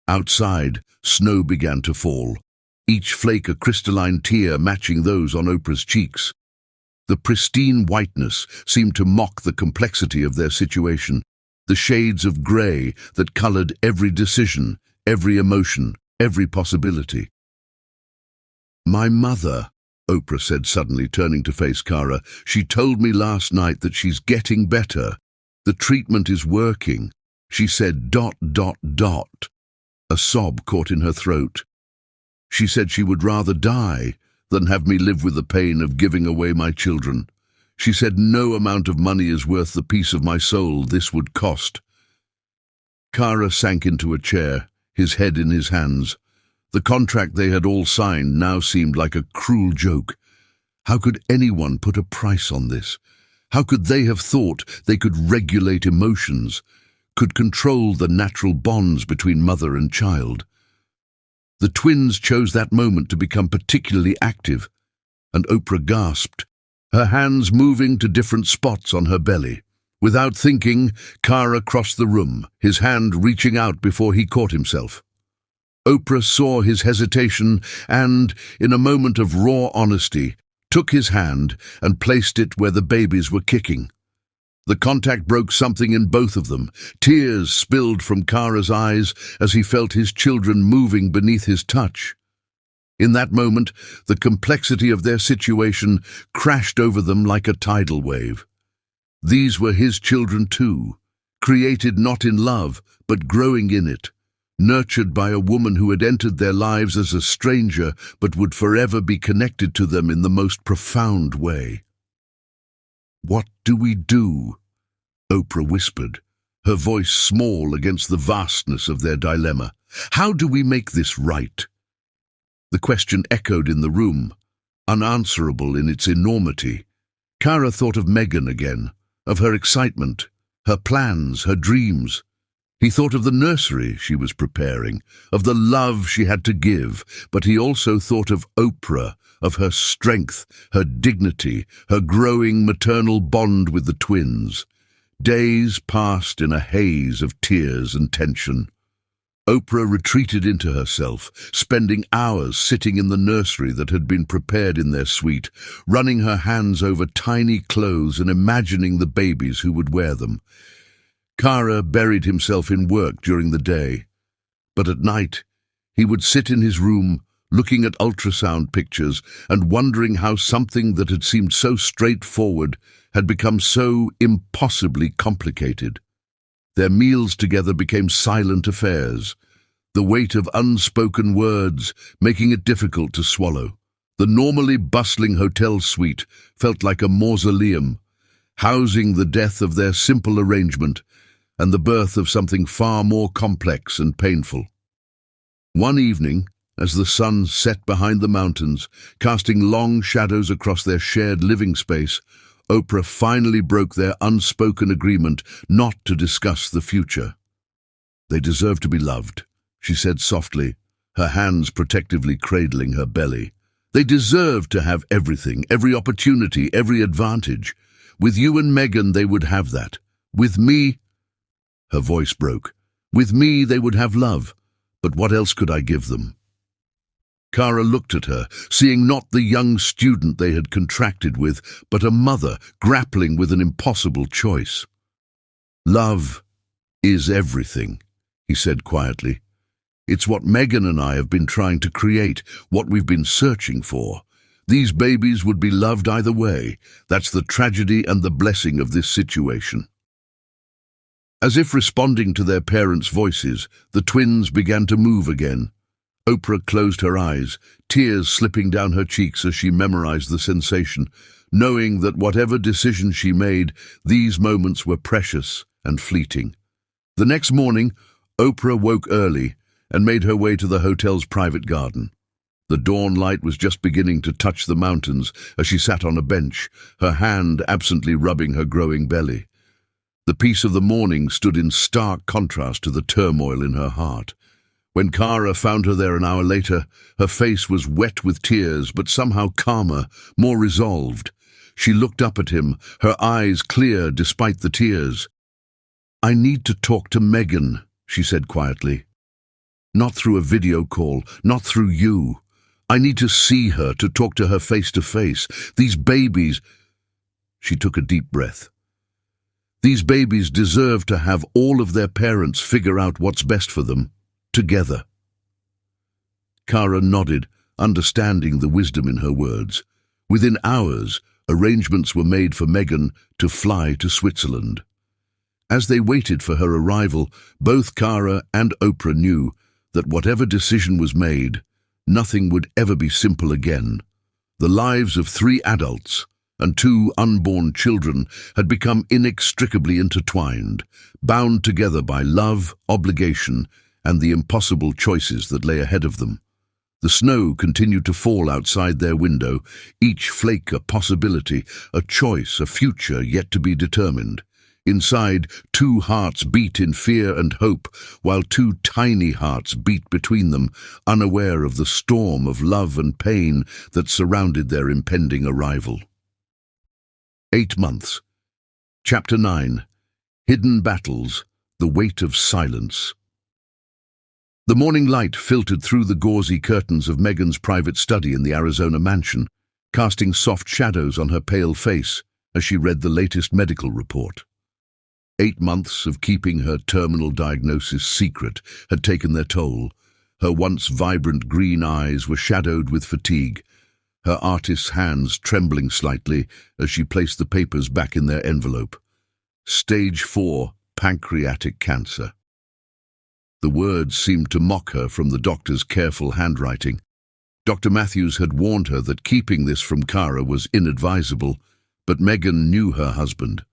Outside, snow began to fall, each flake a crystalline tear matching those on Oprah's cheeks. The pristine whiteness seemed to mock the complexity of their situation, the shades of grey that colored every decision, every emotion, every possibility. "My mother," Oprah said suddenly, turning to face Kara, "she told me last night that she's getting better. The treatment is working. She said ... A sob caught in her throat. "She said she would rather die than have me live with the pain of giving away my children. She said no amount of money is worth the peace of my soul this would cost." Kara sank into a chair, his head in his hands. The contract they had all signed now seemed like a cruel joke. How could anyone put a price on this? How could they have thought they could regulate emotions, could control the natural bonds between mother and child? The twins chose that moment to become particularly active, and Oprah gasped. her hands moving to different spots on her belly. Without thinking, Kara crossed the room, his hand reaching out before he caught himself. Oprah saw his hesitation and, in a moment of raw honesty, took his hand and placed it where the babies were kicking. The contact broke something in both of them. Tears spilled from Kara's eyes as he felt his children moving beneath his touch. In that moment, the complexity of their situation crashed over them like a tidal wave. These were his children too, created not in love, but growing in it, nurtured by a woman who had entered their lives as a stranger but would forever be connected to them in the most profound way. "What do we do?" Oprah whispered, her voice small against the vastness of their dilemma. "How do we make this right?" The question echoed in the room, unanswerable in its enormity. Kara thought of Megan again, of her excitement, her plans, her dreams. He thought of the nursery she was preparing, of the love she had to give, but he also thought of Oprah, of her strength, her dignity, her growing maternal bond with the twins. Days passed in a haze of tears and tension. Oprah retreated into herself, spending hours sitting in the nursery that had been prepared in their suite, running her hands over tiny clothes and imagining the babies who would wear them. Kara buried himself in work during the day, but at night he would sit in his room looking at ultrasound pictures and wondering how something that had seemed so straightforward had become so impossibly complicated. Their meals together became silent affairs, the weight of unspoken words making it difficult to swallow. The normally bustling hotel suite felt like a mausoleum, housing the death of their simple arrangement and the birth of something far more complex and painful. One evening, as the sun set behind the mountains, casting long shadows across their shared living space, Oprah finally broke their unspoken agreement not to discuss the future. "They deserve to be loved," she said softly, her hands protectively cradling her belly. "They deserve to have everything, every opportunity, every advantage. With you and Megan, they would have that. With me—" Her voice broke. "With me, they would have love. But what else could I give them?" Kara looked at her, seeing not the young student they had contracted with, but a mother grappling with an impossible choice. "Love is everything," he said quietly. "It's what Megan and I have been trying to create, what we've been searching for. These babies would be loved either way. That's the tragedy and the blessing of this situation." As if responding to their parents' voices, the twins began to move again. Oprah closed her eyes, tears slipping down her cheeks as she memorized the sensation, knowing that whatever decision she made, these moments were precious and fleeting. The next morning, Oprah woke early and made her way to the hotel's private garden. The dawn light was just beginning to touch the mountains as she sat on a bench, her hand absently rubbing her growing belly. The peace of the morning stood in stark contrast to the turmoil in her heart. When Kara found her there an hour later, her face was wet with tears, but somehow calmer, more resolved. She looked up at him, her eyes clear despite the tears. "I need to talk to Megan," she said quietly. "Not through a video call, not through you. I need to see her, to talk to her face to face. These babies—" She took a deep breath. "These babies deserve to have all of their parents figure out what's best for them. Together." Kara nodded, understanding the wisdom in her words. Within hours, arrangements were made for Megan to fly to Switzerland. As they waited for her arrival, both Kara and Oprah knew that whatever decision was made, nothing would ever be simple again. The lives of 3 adults and 2 unborn children had become inextricably intertwined, bound together by love, obligation, and the impossible choices that lay ahead of them. The snow continued to fall outside their window, each flake a possibility, a choice, a future yet to be determined. Inside, 2 hearts beat in fear and hope, while 2 tiny hearts beat between them, unaware of the storm of love and pain that surrounded their impending arrival. 8 months. Chapter 9. Hidden Battles, The Weight of Silence. The morning light filtered through the gauzy curtains of Megan's private study in the Arizona mansion, casting soft shadows on her pale face as she read the latest medical report. 8 months of keeping her terminal diagnosis secret had taken their toll. Her once vibrant green eyes were shadowed with fatigue, her artist's hands trembling slightly as she placed the papers back in their envelope. Stage 4, pancreatic cancer. The words seemed to mock her from the doctor's careful handwriting. Dr. Matthews had warned her that keeping this from Kara was inadvisable, but Megan knew her husband.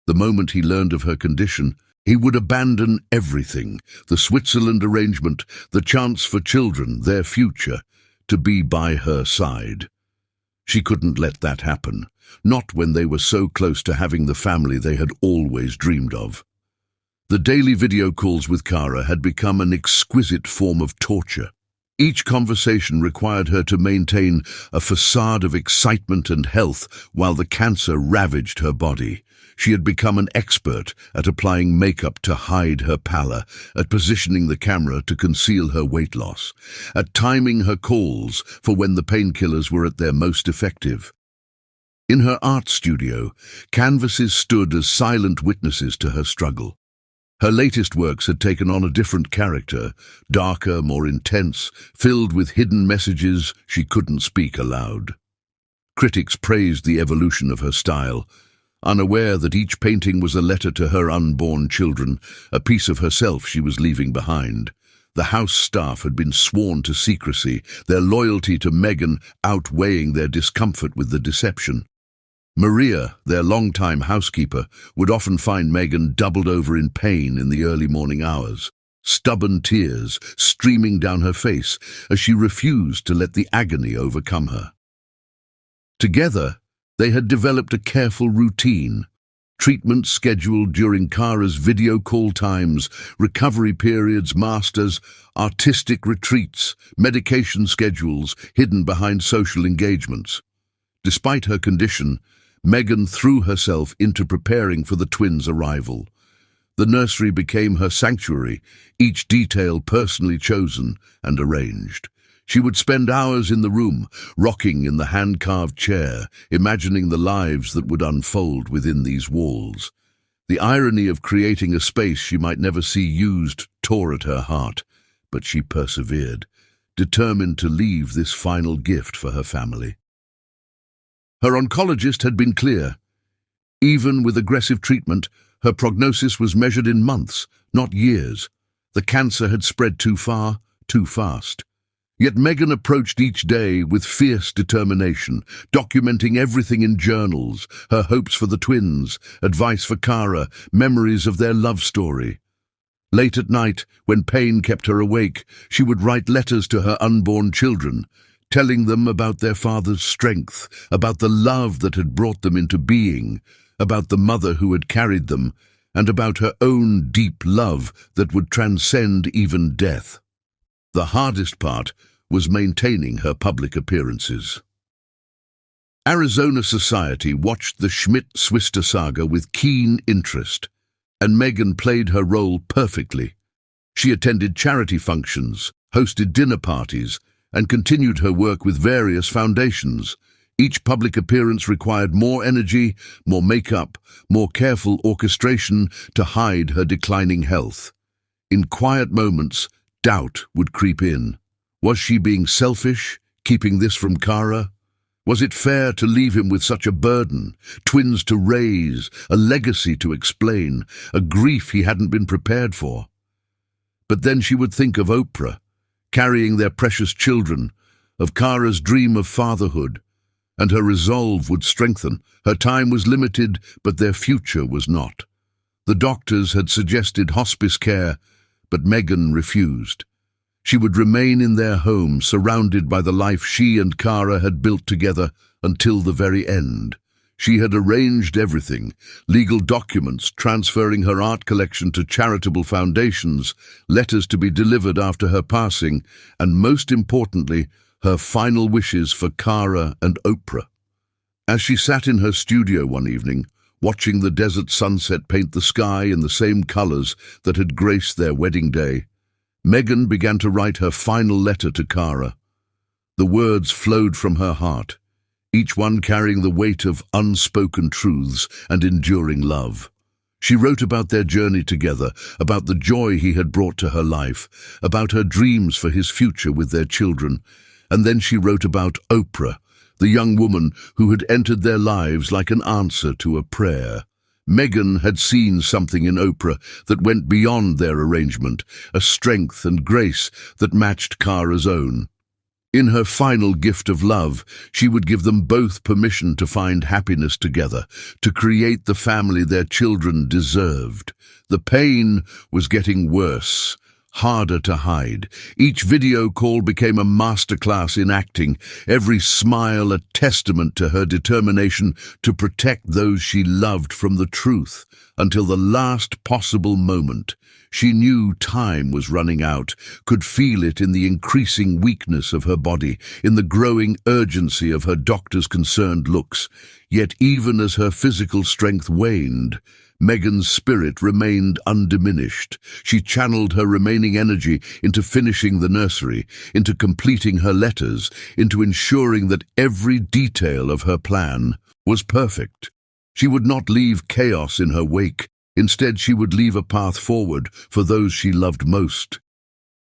The moment he learned of her condition, he would abandon everything, the Switzerland arrangement, the chance for children, their future, to be by her side. She couldn't let that happen, not when they were so close to having the family they had always dreamed of. The daily video calls with Kara had become an exquisite form of torture. Each conversation required her to maintain a facade of excitement and health while the cancer ravaged her body. She had become an expert at applying makeup to hide her pallor, at positioning the camera to conceal her weight loss, at timing her calls for when the painkillers were at their most effective. In her art studio, canvases stood as silent witnesses to her struggle. Her latest works had taken on a different character, darker, more intense, filled with hidden messages she couldn't speak aloud. Critics praised the evolution of her style, unaware that each painting was a letter to her unborn children, a piece of herself she was leaving behind. The house staff had been sworn to secrecy, their loyalty to Megan outweighing their discomfort with the deception. Maria, their longtime housekeeper, would often find Megan doubled over in pain in the early morning hours, stubborn tears streaming down her face as she refused to let the agony overcome her. Together, they had developed a careful routine, treatments scheduled during Kara's video call times, recovery periods, masters, artistic retreats, medication schedules hidden behind social engagements. Despite her condition, Megan threw herself into preparing for the twins' arrival. The nursery became her sanctuary, each detail personally chosen and arranged. She would spend hours in the room, rocking in the hand-carved chair, imagining the lives that would unfold within these walls. The irony of creating a space she might never see used tore at her heart, but she persevered, determined to leave this final gift for her family. Her oncologist had been clear. Even with aggressive treatment, her prognosis was measured in months, not years. The cancer had spread too far, too fast. Yet Megan approached each day with fierce determination, documenting everything in journals, her hopes for the twins, advice for Kara, memories of their love story. Late at night, when pain kept her awake, she would write letters to her unborn children, telling them about their father's strength, about the love that had brought them into being, about the mother who had carried them, and about her own deep love that would transcend even death. The hardest part was maintaining her public appearances. Arizona society watched the Schmidt-Swister saga with keen interest, and Megan played her role perfectly. She attended charity functions, hosted dinner parties, and continued her work with various foundations. Each public appearance required more energy, more makeup, more careful orchestration to hide her declining health. In quiet moments, doubt would creep in. Was she being selfish, keeping this from Kara? Was it fair to leave him with such a burden, twins to raise, a legacy to explain, a grief he hadn't been prepared for? But then she would think of Oprah, carrying their precious children, of Kara's dream of fatherhood, and her resolve would strengthen. Her time was limited, but their future was not. The doctors had suggested hospice care, but Megan refused. She would remain in their home, surrounded by the life she and Kara had built together until the very end. She had arranged everything, legal documents transferring her art collection to charitable foundations, letters to be delivered after her passing, and most importantly, her final wishes for Kara and Oprah. As she sat in her studio one evening, watching the desert sunset paint the sky in the same colors that had graced their wedding day, Megan began to write her final letter to Cara. The words flowed from her heart, each one carrying the weight of unspoken truths and enduring love. She wrote about their journey together, about the joy he had brought to her life, about her dreams for his future with their children, and then she wrote about Oprah, the young woman who had entered their lives like an answer to a prayer. Megan had seen something in Oprah that went beyond their arrangement, a strength and grace that matched Cara's own. In her final gift of love, she would give them both permission to find happiness together, to create the family their children deserved. The pain was getting worse, harder to hide. Each video call became a masterclass in acting, every smile a testament to her determination to protect those she loved from the truth, until the last possible moment. She knew time was running out, could feel it in the increasing weakness of her body, in the growing urgency of her doctor's concerned looks. Yet even as her physical strength waned, Megan's spirit remained undiminished. She channeled her remaining energy into finishing the nursery, into completing her letters, into ensuring that every detail of her plan was perfect. She would not leave chaos in her wake. Instead, she would leave a path forward for those she loved most.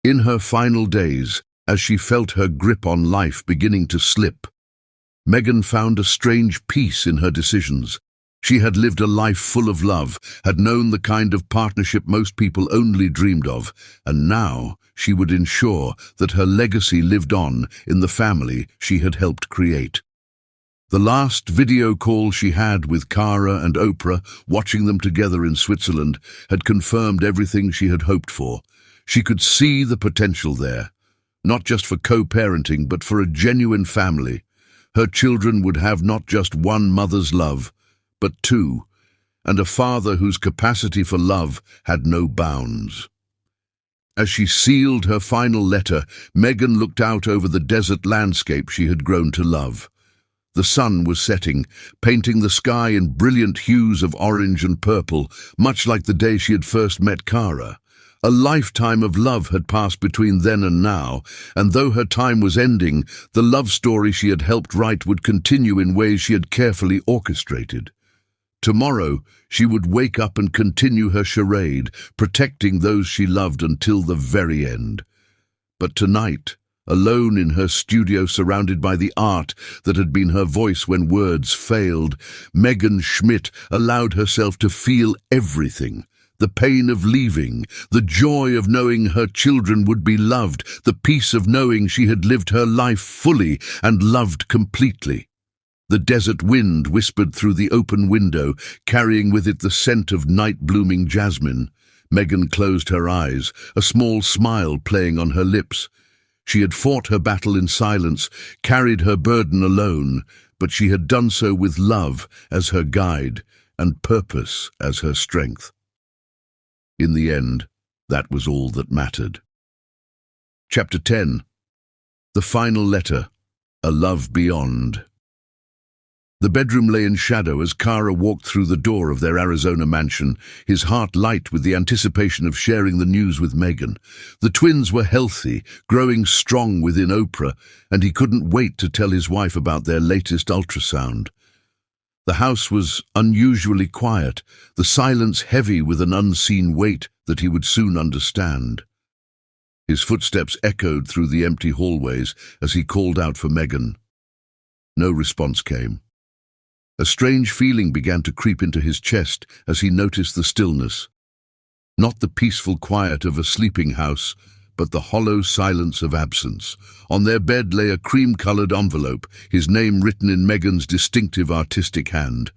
In her final days, as she felt her grip on life beginning to slip, Megan found a strange peace in her decisions. She had lived a life full of love, had known the kind of partnership most people only dreamed of, and now she would ensure that her legacy lived on in the family she had helped create. The last video call she had with Cara and Oprah, watching them together in Switzerland, had confirmed everything she had hoped for. She could see the potential there, not just for co-parenting, but for a genuine family. Her children would have not just one mother's love, but two, and a father whose capacity for love had no bounds. As she sealed her final letter, Megan looked out over the desert landscape she had grown to love. The sun was setting, painting the sky in brilliant hues of orange and purple, much like the day she had first met Cara. A lifetime of love had passed between then and now, and though her time was ending, the love story she had helped write would continue in ways she had carefully orchestrated. Tomorrow, she would wake up and continue her charade, protecting those she loved until the very end. But tonight, alone in her studio surrounded by the art that had been her voice when words failed, Megan Schmidt allowed herself to feel everything. The pain of leaving, the joy of knowing her children would be loved, the peace of knowing she had lived her life fully and loved completely. The desert wind whispered through the open window, carrying with it the scent of night-blooming jasmine. Megan closed her eyes, a small smile playing on her lips. She had fought her battle in silence, carried her burden alone, but she had done so with love as her guide and purpose as her strength. In the end, that was all that mattered. Chapter 10. The Final Letter, A Love Beyond. The bedroom lay in shadow as Cara walked through the door of their Arizona mansion, his heart light with the anticipation of sharing the news with Megan. The twins were healthy, growing strong within Oprah, and he couldn't wait to tell his wife about their latest ultrasound. The house was unusually quiet, the silence heavy with an unseen weight that he would soon understand. His footsteps echoed through the empty hallways as he called out for Megan. No response came. A strange feeling began to creep into his chest as he noticed the stillness. Not the peaceful quiet of a sleeping house, but the hollow silence of absence. On their bed lay a cream-colored envelope, his name written in Megan's distinctive artistic hand.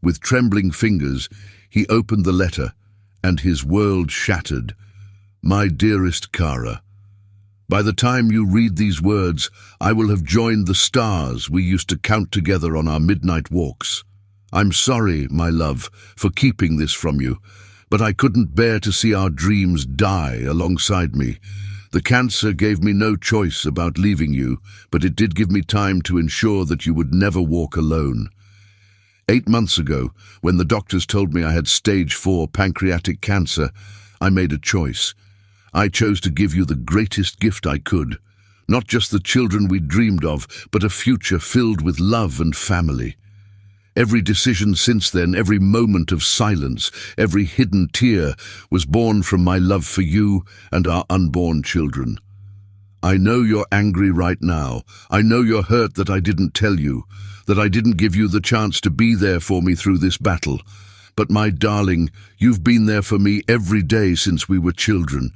With trembling fingers, he opened the letter, and his world shattered. My dearest Cara, by the time you read these words, I will have joined the stars we used to count together on our midnight walks. I'm sorry, my love, for keeping this from you, but I couldn't bear to see our dreams die alongside me. The cancer gave me no choice about leaving you, but it did give me time to ensure that you would never walk alone. 8 months ago, when the doctors told me I had stage 4 pancreatic cancer, I made a choice. I chose to give you the greatest gift I could. Not just the children we dreamed of, but a future filled with love and family. Every decision since then, every moment of silence, every hidden tear was born from my love for you and our unborn children. I know you're angry right now. I know you're hurt that I didn't tell you, that I didn't give you the chance to be there for me through this battle. But my darling, you've been there for me every day since we were children.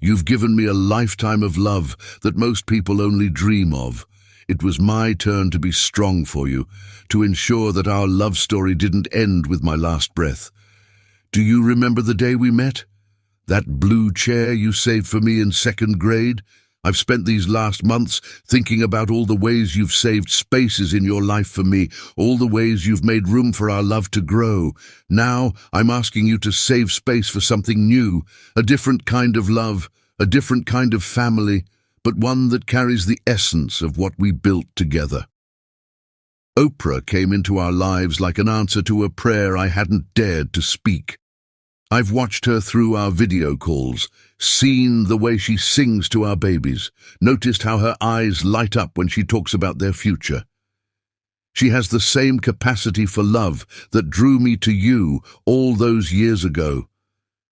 You've given me a lifetime of love that most people only dream of. It was my turn to be strong for you, to ensure that our love story didn't end with my last breath. Do you remember the day we met? That blue chair you saved for me in second grade? I've spent these last months thinking about all the ways you've saved spaces in your life for me, all the ways you've made room for our love to grow. Now I'm asking you to save space for something new, a different kind of love, a different kind of family, but one that carries the essence of what we built together. Oprah came into our lives like an answer to a prayer I hadn't dared to speak. I've watched her through our video calls, seen the way she sings to our babies, noticed how her eyes light up when she talks about their future. She has the same capacity for love that drew me to you all those years ago.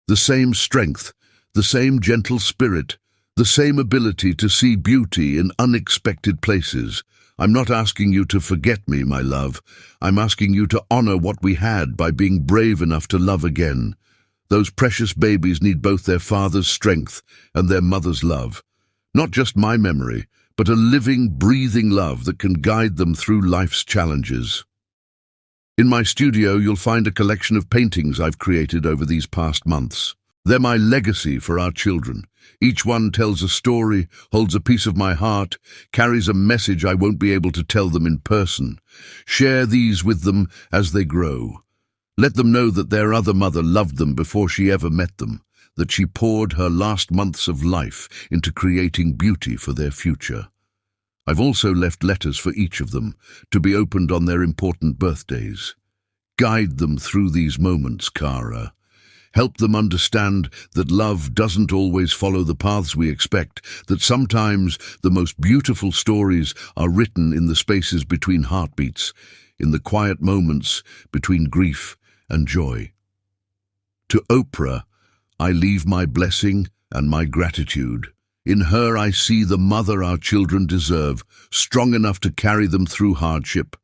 The same strength, the same gentle spirit, the same ability to see beauty in unexpected places. I'm not asking you to forget me, my love. I'm asking you to honor what we had by being brave enough to love again. Those precious babies need both their father's strength and their mother's love. Not just my memory, but a living, breathing love that can guide them through life's challenges. In my studio, you'll find a collection of paintings I've created over these past months. They're my legacy for our children. Each one tells a story, holds a piece of my heart, carries a message I won't be able to tell them in person. Share these with them as they grow. Let them know that their other mother loved them before she ever met them, that she poured her last months of life into creating beauty for their future. I've also left letters for each of them, to be opened on their important birthdays. Guide them through these moments, Cara. Help them understand that love doesn't always follow the paths we expect, that sometimes the most beautiful stories are written in the spaces between heartbeats, in the quiet moments between grief and joy. To Oprah, I leave my blessing and my gratitude. In her I see the mother our children deserve, strong enough to carry them through hardship,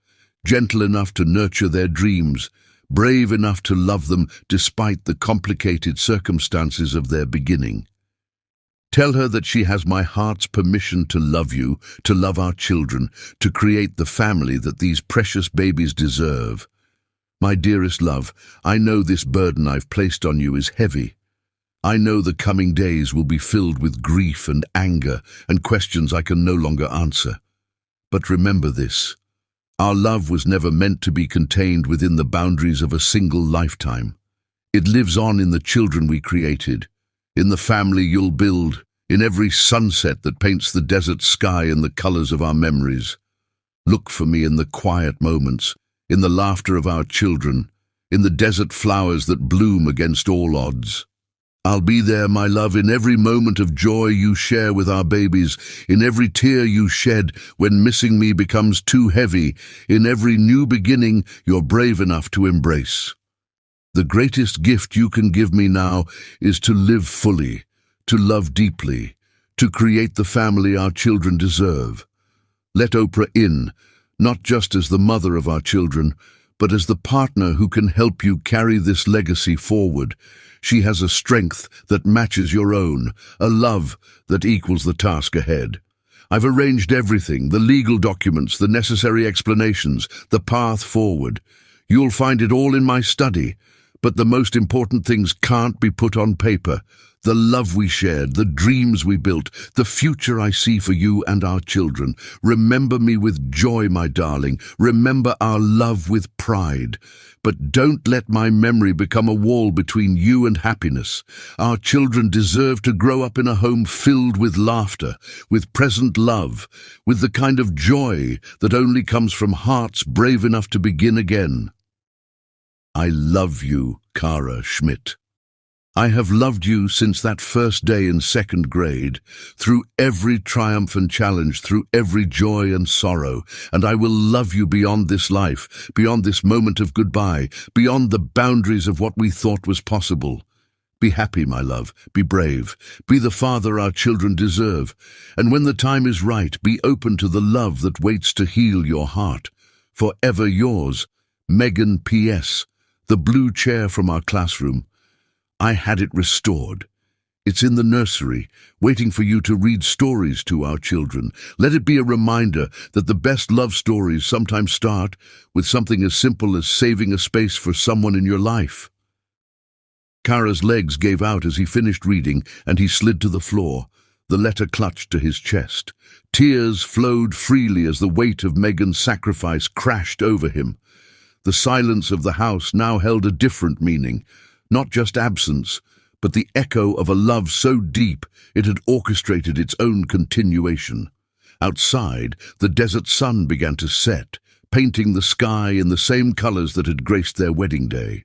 gentle enough to nurture their dreams, brave enough to love them despite the complicated circumstances of their beginning. Tell her that she has my heart's permission to love you, to love our children, to create the family that these precious babies deserve. My dearest love, I know this burden I've placed on you is heavy. I know the coming days will be filled with grief and anger and questions I can no longer answer. But remember this. Our love was never meant to be contained within the boundaries of a single lifetime. It lives on in the children we created, in the family you'll build, in every sunset that paints the desert sky in the colors of our memories. Look for me in the quiet moments, in the laughter of our children, in the desert flowers that bloom against all odds. I'll be there, my love, in every moment of joy you share with our babies, in every tear you shed when missing me becomes too heavy, in every new beginning you're brave enough to embrace. The greatest gift you can give me now is to live fully, to love deeply, to create the family our children deserve. Let Oprah in, not just as the mother of our children, but as the partner who can help you carry this legacy forward. She has a strength that matches your own, a love that equals the task ahead. I've arranged everything, the legal documents, the necessary explanations, the path forward. You'll find it all in my study, but the most important things can't be put on paper. The love we shared, the dreams we built, the future I see for you and our children. Remember me with joy, my darling. Remember our love with pride. But don't let my memory become a wall between you and happiness. Our children deserve to grow up in a home filled with laughter, with present love, with the kind of joy that only comes from hearts brave enough to begin again. I love you, Kara Schmidt. I have loved you since that first day in second grade, through every triumph and challenge, through every joy and sorrow, and I will love you beyond this life, beyond this moment of goodbye, beyond the boundaries of what we thought was possible. Be happy, my love, be brave, be the father our children deserve, and when the time is right, be open to the love that waits to heal your heart. Forever yours, Megan P.S., the blue chair from our classroom. I had it restored. It's in the nursery, waiting for you to read stories to our children. Let it be a reminder that the best love stories sometimes start with something as simple as saving a space for someone in your life. Kara's legs gave out as he finished reading, and he slid to the floor, the letter clutched to his chest. Tears flowed freely as the weight of Megan's sacrifice crashed over him. The silence of the house now held a different meaning. Not just absence, but the echo of a love so deep it had orchestrated its own continuation. Outside, the desert sun began to set, painting the sky in the same colors that had graced their wedding day.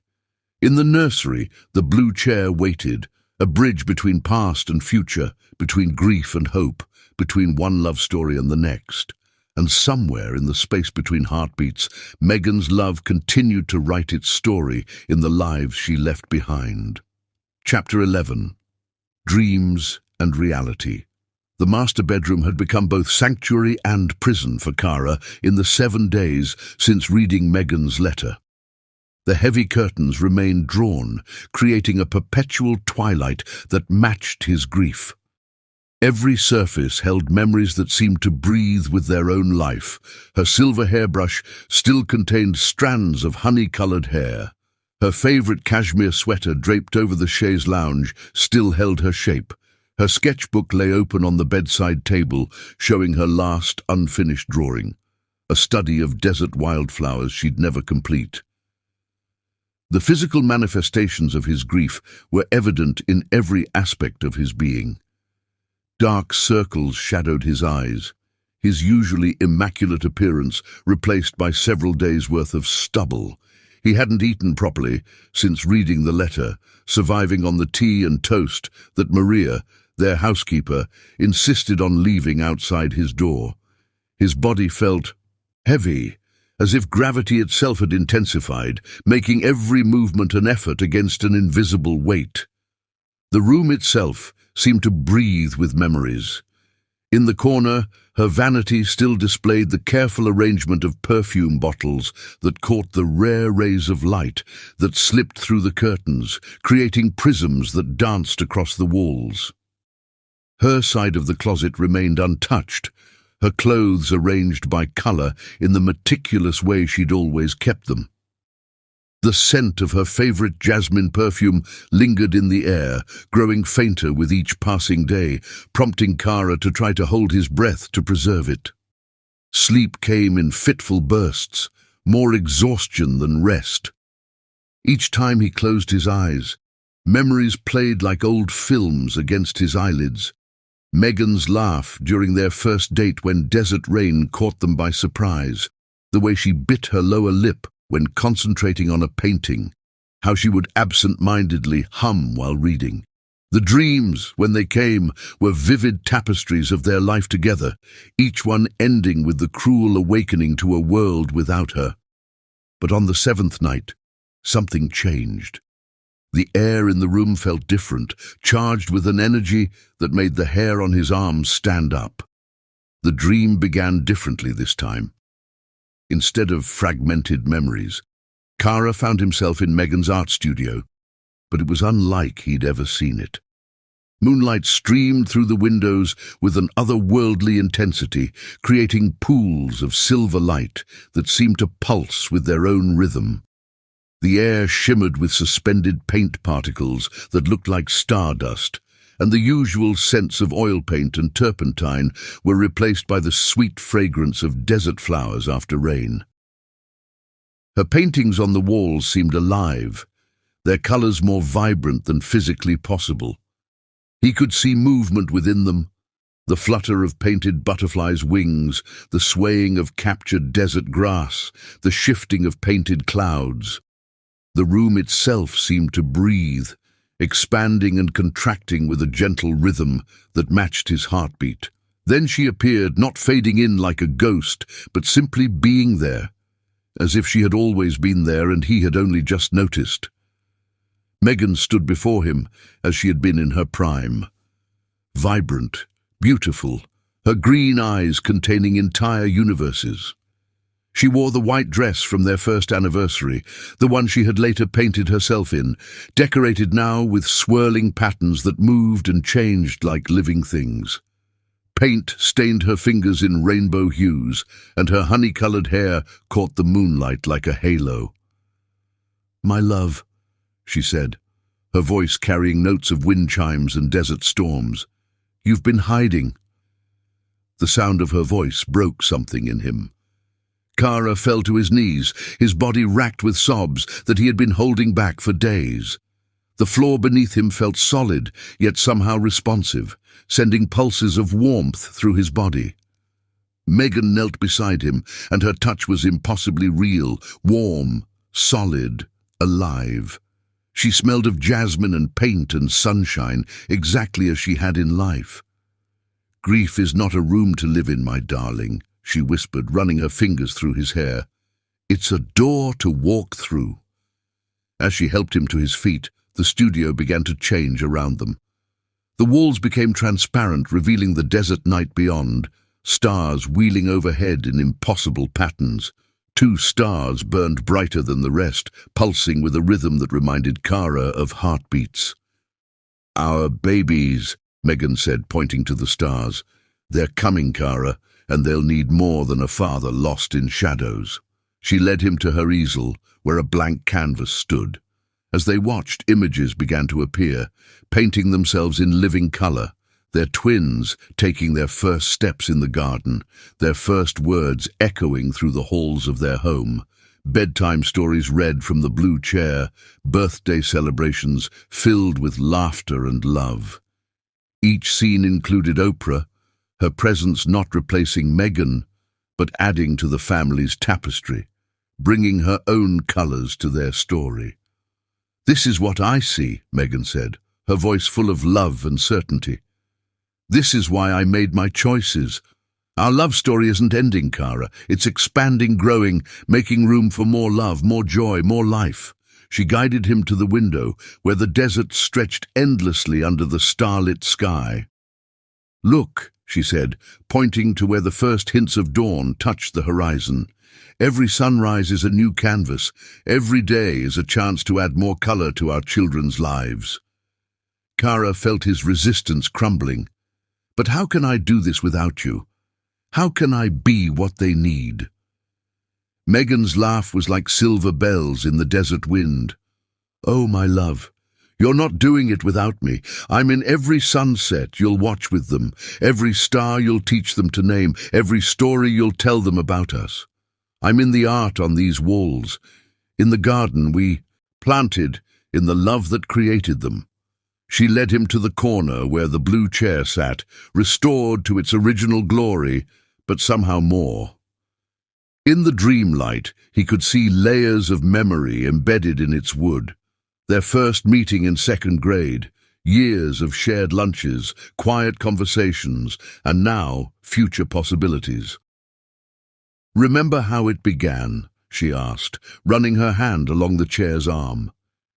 In the nursery, the blue chair waited, a bridge between past and future, between grief and hope, between one love story and the next. And somewhere in the space between heartbeats, Megan's love continued to write its story in the lives she left behind. Chapter 11. Dreams and Reality. The master bedroom had become both sanctuary and prison for Kara in the 7 days since reading Megan's letter. The heavy curtains remained drawn, creating a perpetual twilight that matched his grief. Every surface held memories that seemed to breathe with their own life. Her silver hairbrush still contained strands of honey-colored hair. Her favorite cashmere sweater draped over the chaise lounge still held her shape. Her sketchbook lay open on the bedside table, showing her last unfinished drawing, a study of desert wildflowers she'd never complete. The physical manifestations of his grief were evident in every aspect of his being. Dark circles shadowed his eyes, his usually immaculate appearance replaced by several days' worth of stubble. He hadn't eaten properly since reading the letter, surviving on the tea and toast that Maria, their housekeeper, insisted on leaving outside his door. His body felt heavy, as if gravity itself had intensified, making every movement an effort against an invisible weight. The room itself seemed to breathe with memories. In the corner, her vanity still displayed the careful arrangement of perfume bottles that caught the rare rays of light that slipped through the curtains, creating prisms that danced across the walls. Her side of the closet remained untouched, her clothes arranged by color in the meticulous way she'd always kept them. The scent of her favorite jasmine perfume lingered in the air, growing fainter with each passing day, prompting Kara to try to hold his breath to preserve it. Sleep came in fitful bursts, more exhaustion than rest. Each time he closed his eyes, memories played like old films against his eyelids. Megan's laugh during their first date when desert rain caught them by surprise, the way she bit her lower lip when concentrating on a painting, how she would absent-mindedly hum while reading. The dreams, when they came, were vivid tapestries of their life together, each one ending with the cruel awakening to a world without her. But on the 7th night, something changed. The air in the room felt different, charged with an energy that made the hair on his arms stand up. The dream began differently this time. Instead of fragmented memories, Kara found himself in Megan's art studio, but it was unlike he'd ever seen it. Moonlight streamed through the windows with an otherworldly intensity, creating pools of silver light that seemed to pulse with their own rhythm. The air shimmered with suspended paint particles that looked like stardust, and the usual scents of oil paint and turpentine were replaced by the sweet fragrance of desert flowers after rain. Her paintings on the walls seemed alive, their colors more vibrant than physically possible. He could see movement within them, the flutter of painted butterflies' wings, the swaying of captured desert grass, the shifting of painted clouds. The room itself seemed to breathe, expanding and contracting with a gentle rhythm that matched his heartbeat. Then she appeared, not fading in like a ghost, but simply being there, as if she had always been there and he had only just noticed. Megan stood before him as she had been in her prime. Vibrant, beautiful, her green eyes containing entire universes. She wore the white dress from their first anniversary, the one she had later painted herself in, decorated now with swirling patterns that moved and changed like living things. Paint stained her fingers in rainbow hues, and her honey-colored hair caught the moonlight like a halo. "My love," she said, her voice carrying notes of wind chimes and desert storms. "You've been hiding." The sound of her voice broke something in him. Kara fell to his knees, his body racked with sobs that he had been holding back for days. The floor beneath him felt solid, yet somehow responsive, sending pulses of warmth through his body. Megan knelt beside him, and her touch was impossibly real, warm, solid, alive. She smelled of jasmine and paint and sunshine, exactly as she had in life. "Grief is not a room to live in, my darling," she whispered, running her fingers through his hair. "It's a door to walk through." As she helped him to his feet, the studio began to change around them. The walls became transparent, revealing the desert night beyond, stars wheeling overhead in impossible patterns. 2 stars burned brighter than the rest, pulsing with a rhythm that reminded Kara of heartbeats. "Our babies," Megan said, pointing to the stars. "They're coming, Kara, and they'll need more than a father lost in shadows." She led him to her easel, where a blank canvas stood. As they watched, images began to appear, painting themselves in living color, their twins taking their first steps in the garden, their first words echoing through the halls of their home, bedtime stories read from the blue chair, birthday celebrations filled with laughter and love. Each scene included Oprah, her presence not replacing Megan, but adding to the family's tapestry, bringing her own colors to their story. "This is what I see," Megan said, her voice full of love and certainty. "This is why I made my choices. Our love story isn't ending, Kara. It's expanding, growing, making room for more love, more joy, more life." She guided him to the window, where the desert stretched endlessly under the starlit sky. "Look," she said, pointing to where the first hints of dawn touched the horizon. "Every sunrise is a new canvas. Every day is a chance to add more color to our children's lives." Kara felt his resistance crumbling. "But how can I do this without you? How can I be what they need?" Megan's laugh was like silver bells in the desert wind. "Oh, my love, you're not doing it without me. I'm in every sunset you'll watch with them, every star you'll teach them to name, every story you'll tell them about us. I'm in the art on these walls, in the garden we planted, in the love that created them." She led him to the corner where the blue chair sat, restored to its original glory, but somehow more. In the dreamlight, he could see layers of memory embedded in its wood. Their first meeting in 2nd grade, years of shared lunches, quiet conversations, and now future possibilities. "Remember how it began?" she asked, running her hand along the chair's arm.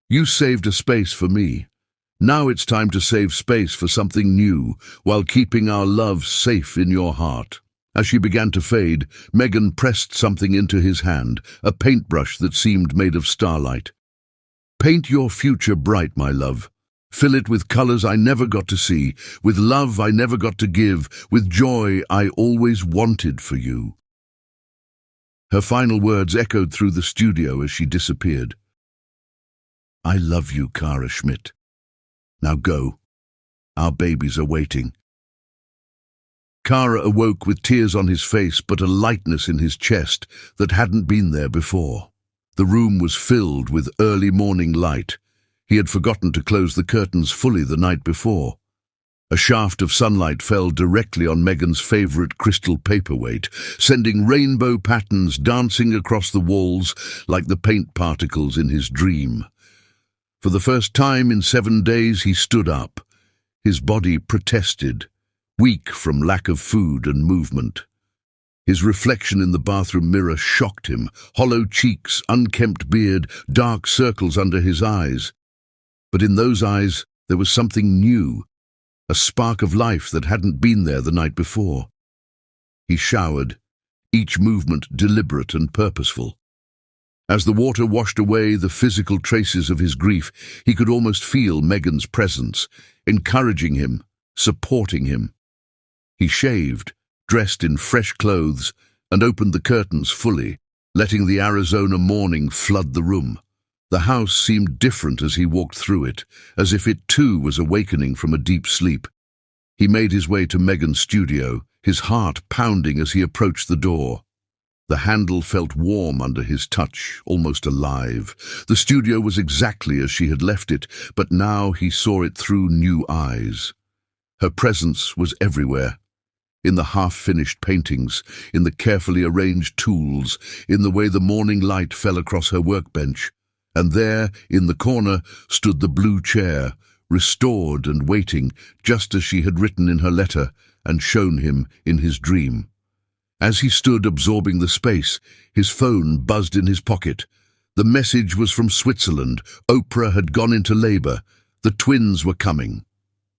"You saved a space for me. Now it's time to save space for something new, while keeping our love safe in your heart." As she began to fade, Megan pressed something into his hand, a paintbrush that seemed made of starlight. "Paint your future bright, my love. Fill it with colors I never got to see, with love I never got to give, with joy I always wanted for you." Her final words echoed through the studio as she disappeared. "I love you, Kara Schmidt. Now go. Our babies are waiting." Kara awoke with tears on his face but a lightness in his chest that hadn't been there before. The room was filled with early morning light. He had forgotten to close the curtains fully the night before. A shaft of sunlight fell directly on Megan's favorite crystal paperweight, sending rainbow patterns dancing across the walls like the paint particles in his dream. For the first time in 7 days, he stood up. His body protested, weak from lack of food and movement. His reflection in the bathroom mirror shocked him, hollow cheeks, unkempt beard, dark circles under his eyes. But in those eyes, there was something new, a spark of life that hadn't been there the night before. He showered, each movement deliberate and purposeful. As the water washed away the physical traces of his grief, he could almost feel Megan's presence, encouraging him, supporting him. He shaved, dressed in fresh clothes, and opened the curtains fully, letting the Arizona morning flood the room. The house seemed different as he walked through it, as if it too was awakening from a deep sleep. He made his way to Megan's studio, his heart pounding as he approached the door. The handle felt warm under his touch, almost alive. The studio was exactly as she had left it, but now he saw it through new eyes. Her presence was everywhere. In the half-finished paintings, in the carefully arranged tools, in the way the morning light fell across her workbench. And there, in the corner, stood the blue chair, restored and waiting, just as she had written in her letter and shown him in his dream. As he stood absorbing the space, his phone buzzed in his pocket. The message was from Switzerland. Oprah had gone into labor. The twins were coming.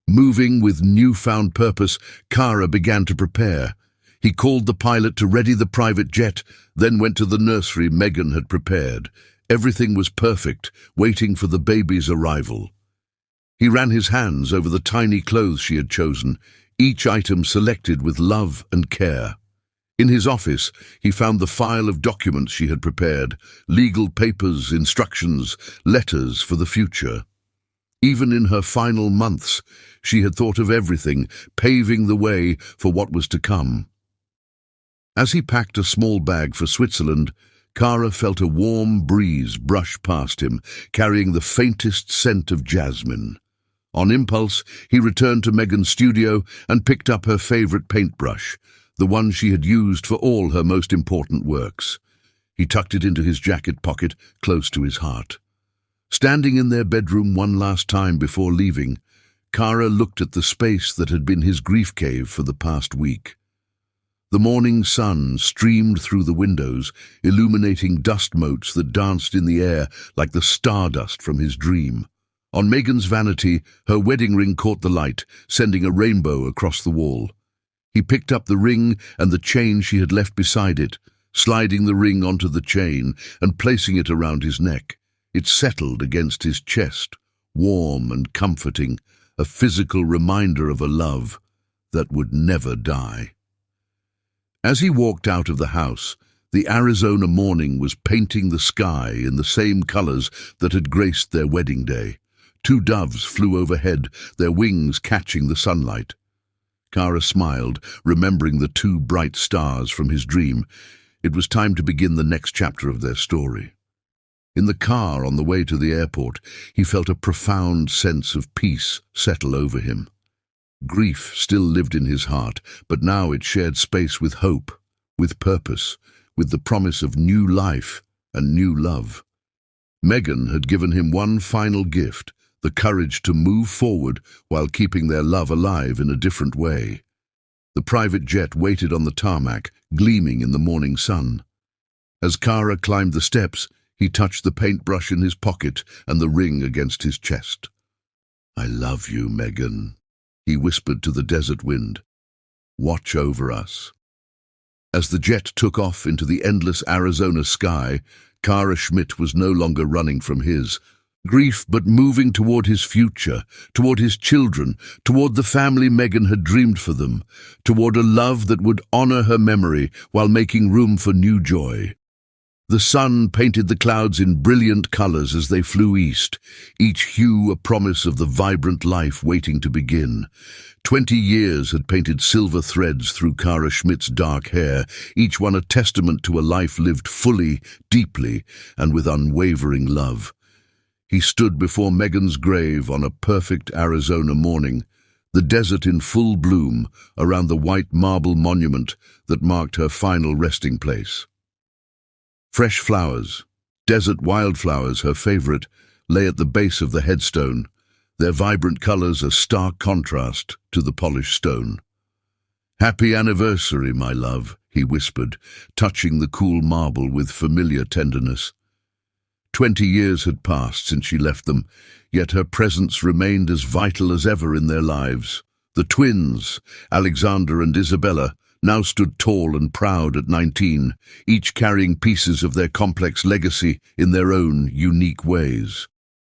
Moving with newfound purpose, Kara began to prepare. He called the pilot to ready the private jet, then went to the nursery Megan had prepared. Everything was perfect, waiting for the baby's arrival. He ran his hands over the tiny clothes she had chosen, each item selected with love and care. In his office, he found the file of documents she had prepared, legal papers, instructions, letters for the future. Even in her final months, she had thought of everything, paving the way for what was to come. As he packed a small bag for Switzerland, Kara felt a warm breeze brush past him, carrying the faintest scent of jasmine. On impulse, he returned to Megan's studio and picked up her favorite paintbrush, the one she had used for all her most important works. He tucked it into his jacket pocket, close to his heart. Standing in their bedroom one last time before leaving, Kara looked at the space that had been his grief cave for the past week. The morning sun streamed through the windows, illuminating dust motes that danced in the air like the stardust from his dream. On Megan's vanity, her wedding ring caught the light, sending a rainbow across the wall. He picked up the ring and the chain she had left beside it, sliding the ring onto the chain and placing it around his neck. It settled against his chest, warm and comforting, a physical reminder of a love that would never die. As he walked out of the house, the Arizona morning was painting the sky in the same colors that had graced their wedding day. 2 doves flew overhead, their wings catching the sunlight. Kara smiled, remembering the 2 bright stars from his dream. It was time to begin the next chapter of their story. In the car on the way to the airport, he felt a profound sense of peace settle over him. Grief still lived in his heart, but now it shared space with hope, with purpose, with the promise of new life and new love. Megan had given him one final gift, the courage to move forward while keeping their love alive in a different way. The private jet waited on the tarmac, gleaming in the morning sun. As Kara climbed the steps, he touched the paintbrush in his pocket and the ring against his chest. "I love you, Megan," he whispered to the desert wind. "Watch over us." As the jet took off into the endless Arizona sky, Kara Schmidt was no longer running from his grief, but moving toward his future, toward his children, toward the family Megan had dreamed for them, toward a love that would honor her memory while making room for new joy. The sun painted the clouds in brilliant colors as they flew east, each hue a promise of the vibrant life waiting to begin. 20 years had painted silver threads through Kara Schmidt's dark hair, each one a testament to a life lived fully, deeply, and with unwavering love. He stood before Megan's grave on a perfect Arizona morning, the desert in full bloom around the white marble monument that marked her final resting place. Fresh flowers, desert wildflowers, her favorite, lay at the base of the headstone, their vibrant colors a stark contrast to the polished stone. "Happy anniversary, my love," he whispered, touching the cool marble with familiar tenderness. 20 years had passed since she left them, yet her presence remained as vital as ever in their lives. The twins, Alexander and Isabella, now stood tall and proud at 19, each carrying pieces of their complex legacy in their own unique ways.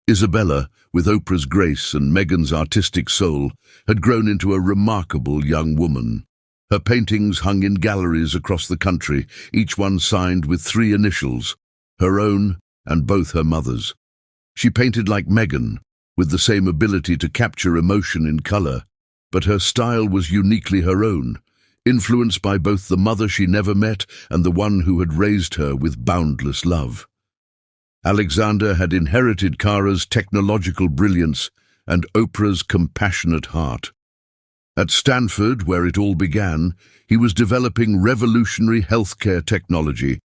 Isabella, with Oprah's grace and Meghan's artistic soul, had grown into a remarkable young woman. Her paintings hung in galleries across the country, each one signed with 3 initials, her own and both her mother's. She painted like Meghan, with the same ability to capture emotion in color, but her style was uniquely her own, influenced by both the mother she never met and the one who had raised her with boundless love. Alexander had inherited Kara's technological brilliance and Oprah's compassionate heart. At Stanford, where it all began, he was developing revolutionary healthcare technology,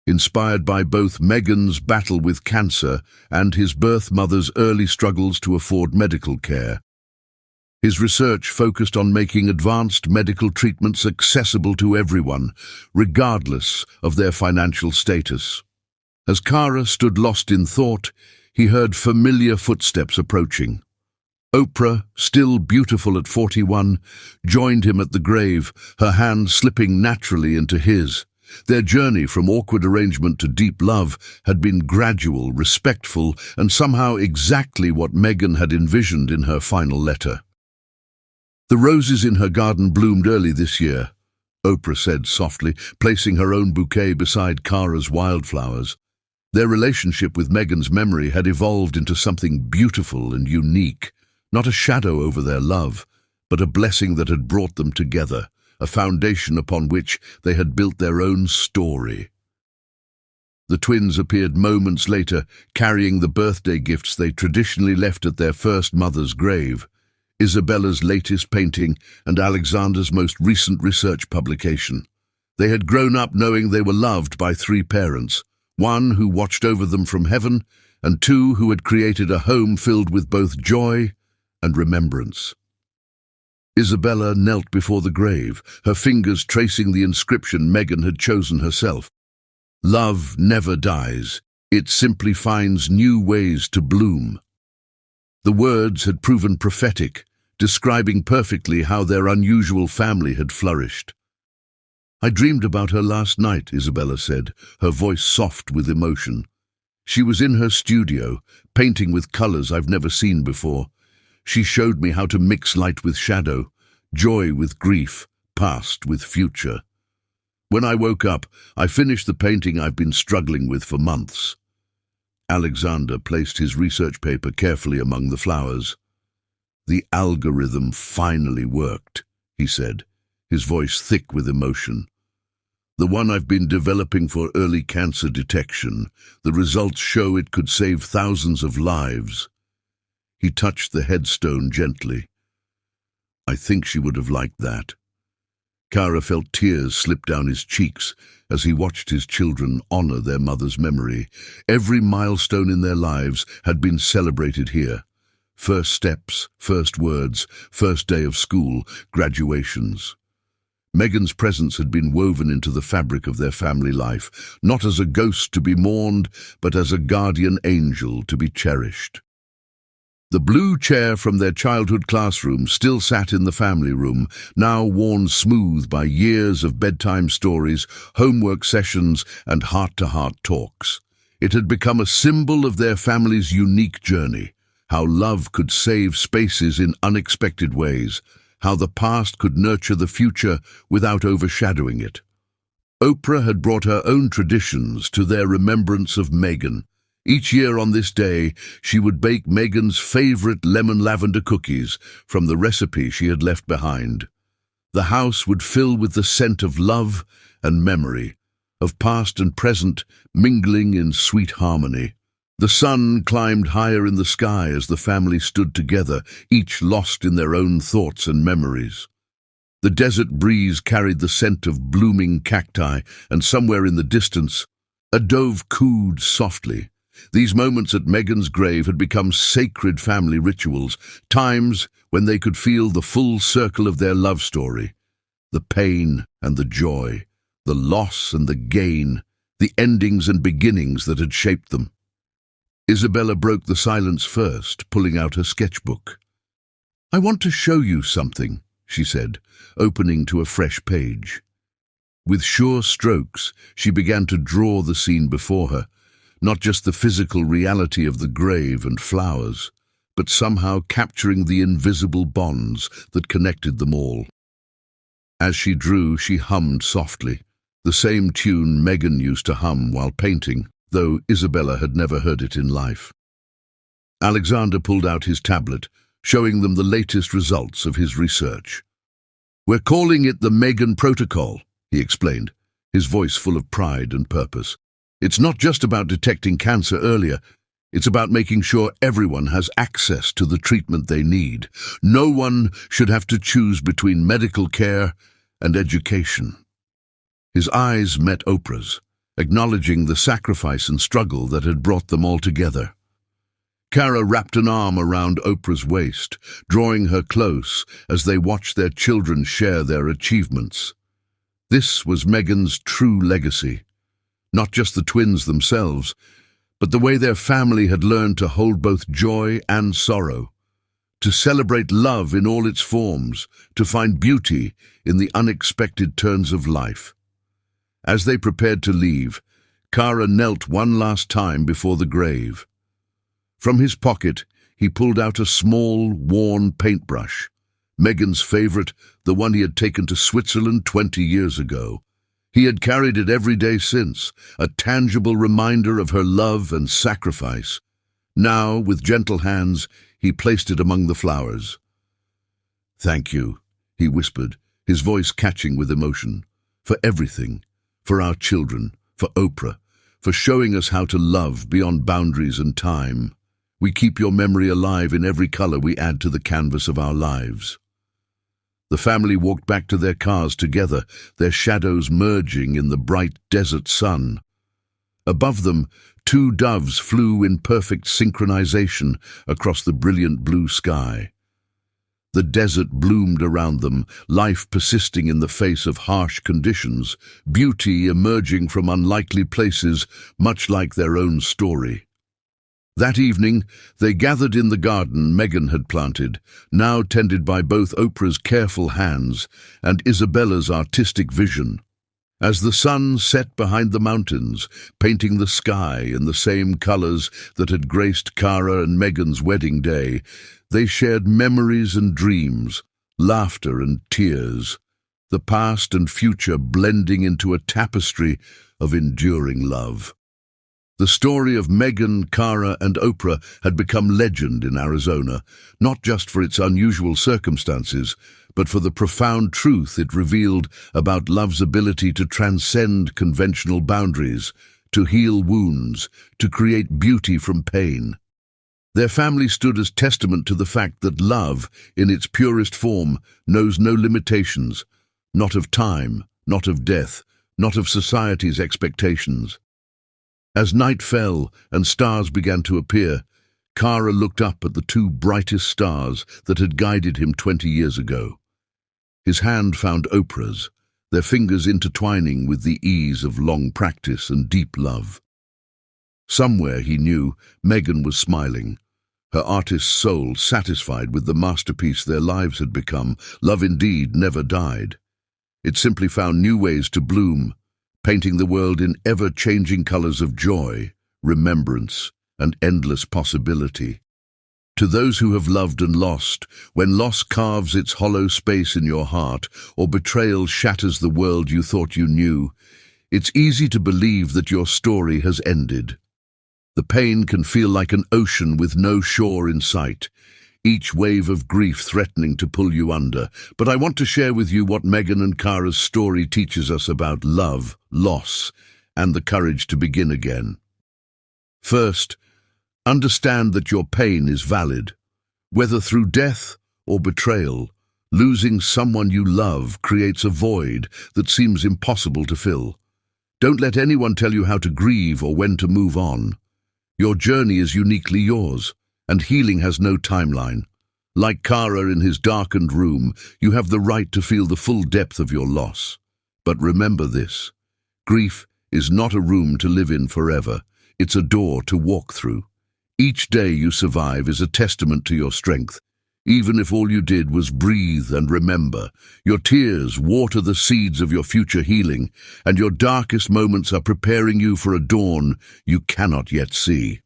inspired by both Meghan's battle with cancer and his birth mother's early struggles to afford medical care. His research focused on making advanced medical treatments accessible to everyone, regardless of their financial status. As Kara stood lost in thought, he heard familiar footsteps approaching. Oprah, still beautiful at 41, joined him at the grave, her hand slipping naturally into his. Their journey from awkward arrangement to deep love had been gradual, respectful, and somehow exactly what Meghan had envisioned in her final letter. "The roses in her garden bloomed early this year," Oprah said softly, placing her own bouquet beside Kara's wildflowers. Their relationship with Meghan's memory had evolved into something beautiful and unique, not a shadow over their love, but a blessing that had brought them together, a foundation upon which they had built their own story. The twins appeared moments later, carrying the birthday gifts they traditionally left at their first mother's grave, Isabella's latest painting and Alexander's most recent research publication. They had grown up knowing they were loved by 3 parents, 1 who watched over them from heaven, and 2 who had created a home filled with both joy and remembrance. Isabella knelt before the grave, her fingers tracing the inscription Meghan had chosen herself. "Love never dies, it simply finds new ways to bloom." The words had proven prophetic, describing perfectly how their unusual family had flourished. "I dreamed about her last night," Isabella said, her voice soft with emotion. "She was in her studio, painting with colors I've never seen before. She showed me how to mix light with shadow, joy with grief, past with future. When I woke up, I finished the painting I've been struggling with for months." Alexander placed his research paper carefully among the flowers. "The algorithm finally worked," he said, his voice thick with emotion. "The one I've been developing for early cancer detection. The results show it could save thousands of lives." He touched the headstone gently. "I think she would have liked that." Kara felt tears slip down his cheeks as he watched his children honor their mother's memory. Every milestone in their lives had been celebrated here. First steps, first words, first day of school, graduations. Meghan's presence had been woven into the fabric of their family life, not as a ghost to be mourned, but as a guardian angel to be cherished. The blue chair from their childhood classroom still sat in the family room, now worn smooth by years of bedtime stories, homework sessions, and heart-to-heart talks. It had become a symbol of their family's unique journey, how love could save spaces in unexpected ways, how the past could nurture the future without overshadowing it. Oprah had brought her own traditions to their remembrance of Meghan. Each year on this day, she would bake Meghan's favorite lemon lavender cookies from the recipe she had left behind. The house would fill with the scent of love and memory, of past and present mingling in sweet harmony. The sun climbed higher in the sky as the family stood together, each lost in their own thoughts and memories. The desert breeze carried the scent of blooming cacti, and somewhere in the distance, a dove cooed softly. These moments at Megan's grave had become sacred family rituals, times when they could feel the full circle of their love story. The pain and the joy, the loss and the gain, the endings and beginnings that had shaped them. Isabella broke the silence first, pulling out her sketchbook. "I want to show you something," she said, opening to a fresh page. With sure strokes, she began to draw the scene before her, not just the physical reality of the grave and flowers, but somehow capturing the invisible bonds that connected them all. As she drew, she hummed softly, the same tune Megan used to hum while painting, though Isabella had never heard it in life. Alexander pulled out his tablet, showing them the latest results of his research. "We're calling it the Megan Protocol," he explained, his voice full of pride and purpose. "It's not just about detecting cancer earlier, it's about making sure everyone has access to the treatment they need. No one should have to choose between medical care and education." His eyes met Oprah's, acknowledging the sacrifice and struggle that had brought them all together. Kara wrapped an arm around Oprah's waist, drawing her close as they watched their children share their achievements. This was Megan's true legacy, not just the twins themselves, but the way their family had learned to hold both joy and sorrow, to celebrate love in all its forms, to find beauty in the unexpected turns of life. As they prepared to leave, Kara knelt one last time before the grave. From his pocket, he pulled out a small, worn paintbrush, Megan's favorite, the one he had taken to Switzerland 20 years ago. He had carried it every day since, a tangible reminder of her love and sacrifice. Now, with gentle hands, he placed it among the flowers. "Thank you," he whispered, his voice catching with emotion, "for everything. For our children, for Oprah, for showing us how to love beyond boundaries and time. We keep your memory alive in every color we add to the canvas of our lives." The family walked back to their cars together, their shadows merging in the bright desert sun. Above them, two doves flew in perfect synchronization across the brilliant blue sky. The desert bloomed around them, life persisting in the face of harsh conditions, beauty emerging from unlikely places, much like their own story. That evening, they gathered in the garden Megan had planted, now tended by both Oprah's careful hands and Isabella's artistic vision. As the sun set behind the mountains, painting the sky in the same colors that had graced Kara and Megan's wedding day, they shared memories and dreams, laughter and tears, the past and future blending into a tapestry of enduring love. The story of Megan, Kara, and Oprah had become legend in Arizona, not just for its unusual circumstances, but for the profound truth it revealed about love's ability to transcend conventional boundaries, to heal wounds, to create beauty from pain. Their family stood as testament to the fact that love, in its purest form, knows no limitations, not of time, not of death, not of society's expectations. As night fell and stars began to appear, Kara looked up at the two brightest stars that had guided him 20 years ago. His hand found Oprah's, their fingers intertwining with the ease of long practice and deep love. Somewhere, he knew, Megan was smiling, her artist's soul satisfied with the masterpiece their lives had become. Love indeed never died. It simply found new ways to bloom, painting the world in ever-changing colors of joy, remembrance, and endless possibility. To those who have loved and lost, when loss carves its hollow space in your heart, or betrayal shatters the world you thought you knew, it's easy to believe that your story has ended. The pain can feel like an ocean with no shore in sight, each wave of grief threatening to pull you under. But I want to share with you what Megan and Kara's story teaches us about love, loss, and the courage to begin again. First, Understand that your pain is valid. Whether through death or betrayal, losing someone you love creates a void that seems impossible to fill. Don't let anyone tell you how to grieve or when to move on. Your journey is uniquely yours, and healing has no timeline. Like Kara in his darkened room, you have the right to feel the full depth of your loss. But remember this: grief is not a room to live in forever. It's a door to walk through. Each day you survive is a testament to your strength. Even if all you did was breathe and remember, your tears water the seeds of your future healing, and your darkest moments are preparing you for a dawn you cannot yet see.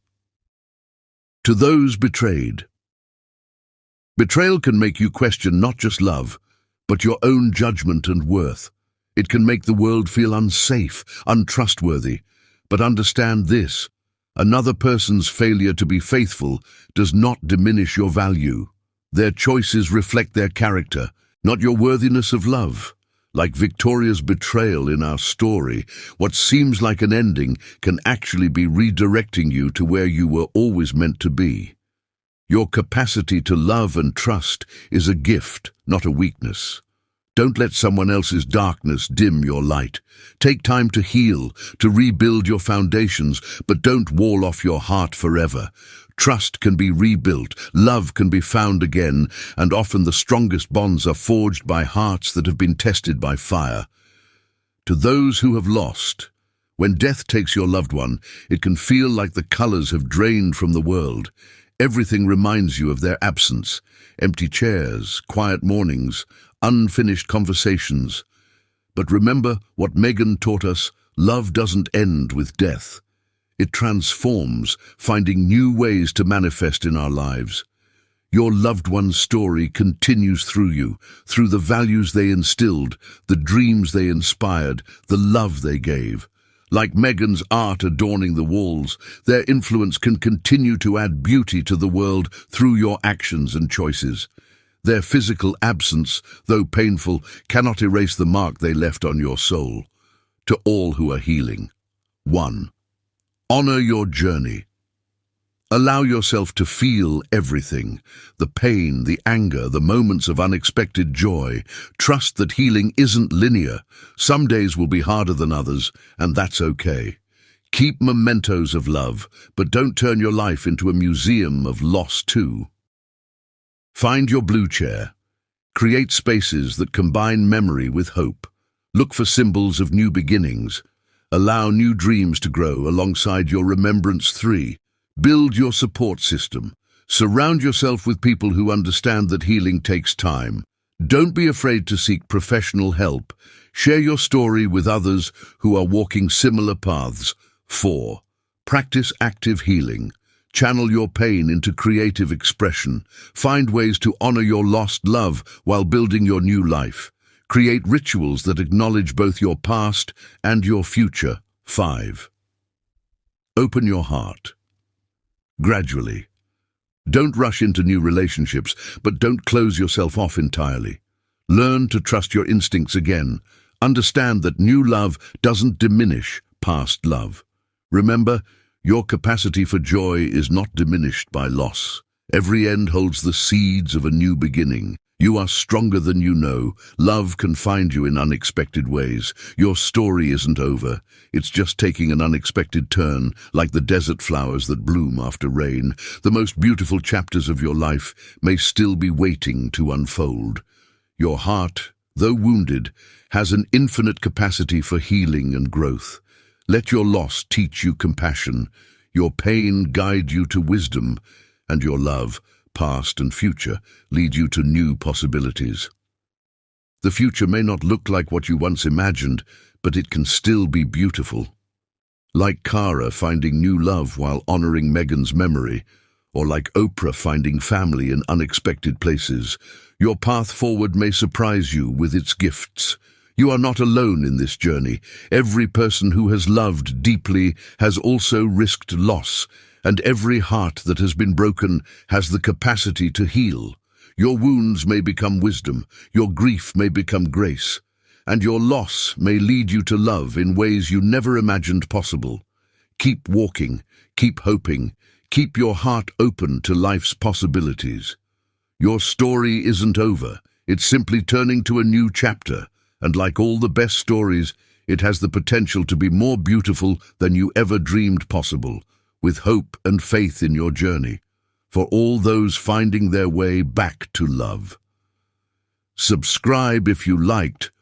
To those betrayed. Betrayal can make you question not just love, but your own judgment and worth. It can make the world feel unsafe, untrustworthy. But understand this: another person's failure to be faithful does not diminish your value. Their choices reflect their character, not your worthiness of love. Like Victoria's betrayal in our story, what seems like an ending can actually be redirecting you to where you were always meant to be. Your capacity to love and trust is a gift, not a weakness. Don't let someone else's darkness dim your light. Take time to heal, to rebuild your foundations, but don't wall off your heart forever. Trust can be rebuilt, love can be found again, and often the strongest bonds are forged by hearts that have been tested by fire. To those who have lost, when death takes your loved one, it can feel like the colors have drained from the world. Everything reminds you of their absence: empty chairs, quiet mornings, unfinished conversations. But remember what Megan taught us: love doesn't end with death. It transforms, finding new ways to manifest in our lives. Your loved one's story continues through you, through the values they instilled, the dreams they inspired, the love they gave. Like Megan's art adorning the walls, their influence can continue to add beauty to the world through your actions and choices. Their physical absence, though painful, cannot erase the mark they left on your soul. To all who are healing. 1. Honor your journey. Allow yourself to feel everything: the pain, the anger, the moments of unexpected joy. Trust that healing isn't linear. Some days will be harder than others, and that's okay. Keep mementos of love, but don't turn your life into a museum of loss too. Find your blue chair. Create spaces that combine memory with hope. Look for symbols of new beginnings. Allow new dreams to grow alongside your remembrance 3. Build your support system. Surround yourself with people who understand that healing takes time. Don't be afraid to seek professional help. Share your story with others who are walking similar paths. 4. Practice active healing. Channel your pain into creative expression. Find ways to honor your lost love while building your new life. Create rituals that acknowledge both your past and your future. 5. Open your heart. Gradually. Don't rush into new relationships, but don't close yourself off entirely. Learn to trust your instincts again. Understand that new love doesn't diminish past love. Remember, your capacity for joy is not diminished by loss. Every end holds the seeds of a new beginning. You are stronger than you know. Love can find you in unexpected ways. Your story isn't over. It's just taking an unexpected turn, like the desert flowers that bloom after rain. The most beautiful chapters of your life may still be waiting to unfold. Your heart, though wounded, has an infinite capacity for healing and growth. Let your loss teach you compassion, your pain guide you to wisdom, and your love, past and future, lead you to new possibilities. The future may not look like what you once imagined, but it can still be beautiful. Like Kara finding new love while honoring Megan's memory, or like Oprah finding family in unexpected places, your path forward may surprise you with its gifts. You are not alone in this journey. Every person who has loved deeply has also risked loss, and every heart that has been broken has the capacity to heal. Your wounds may become wisdom, your grief may become grace, and your loss may lead you to love in ways you never imagined possible. Keep walking, keep hoping, Keep your heart open to life's possibilities. Your story isn't over. It's simply turning to a new chapter, and like all the best stories, it has the potential to be more beautiful than you ever dreamed possible, with hope and faith in your journey, for all those finding their way back to love. Subscribe if you liked,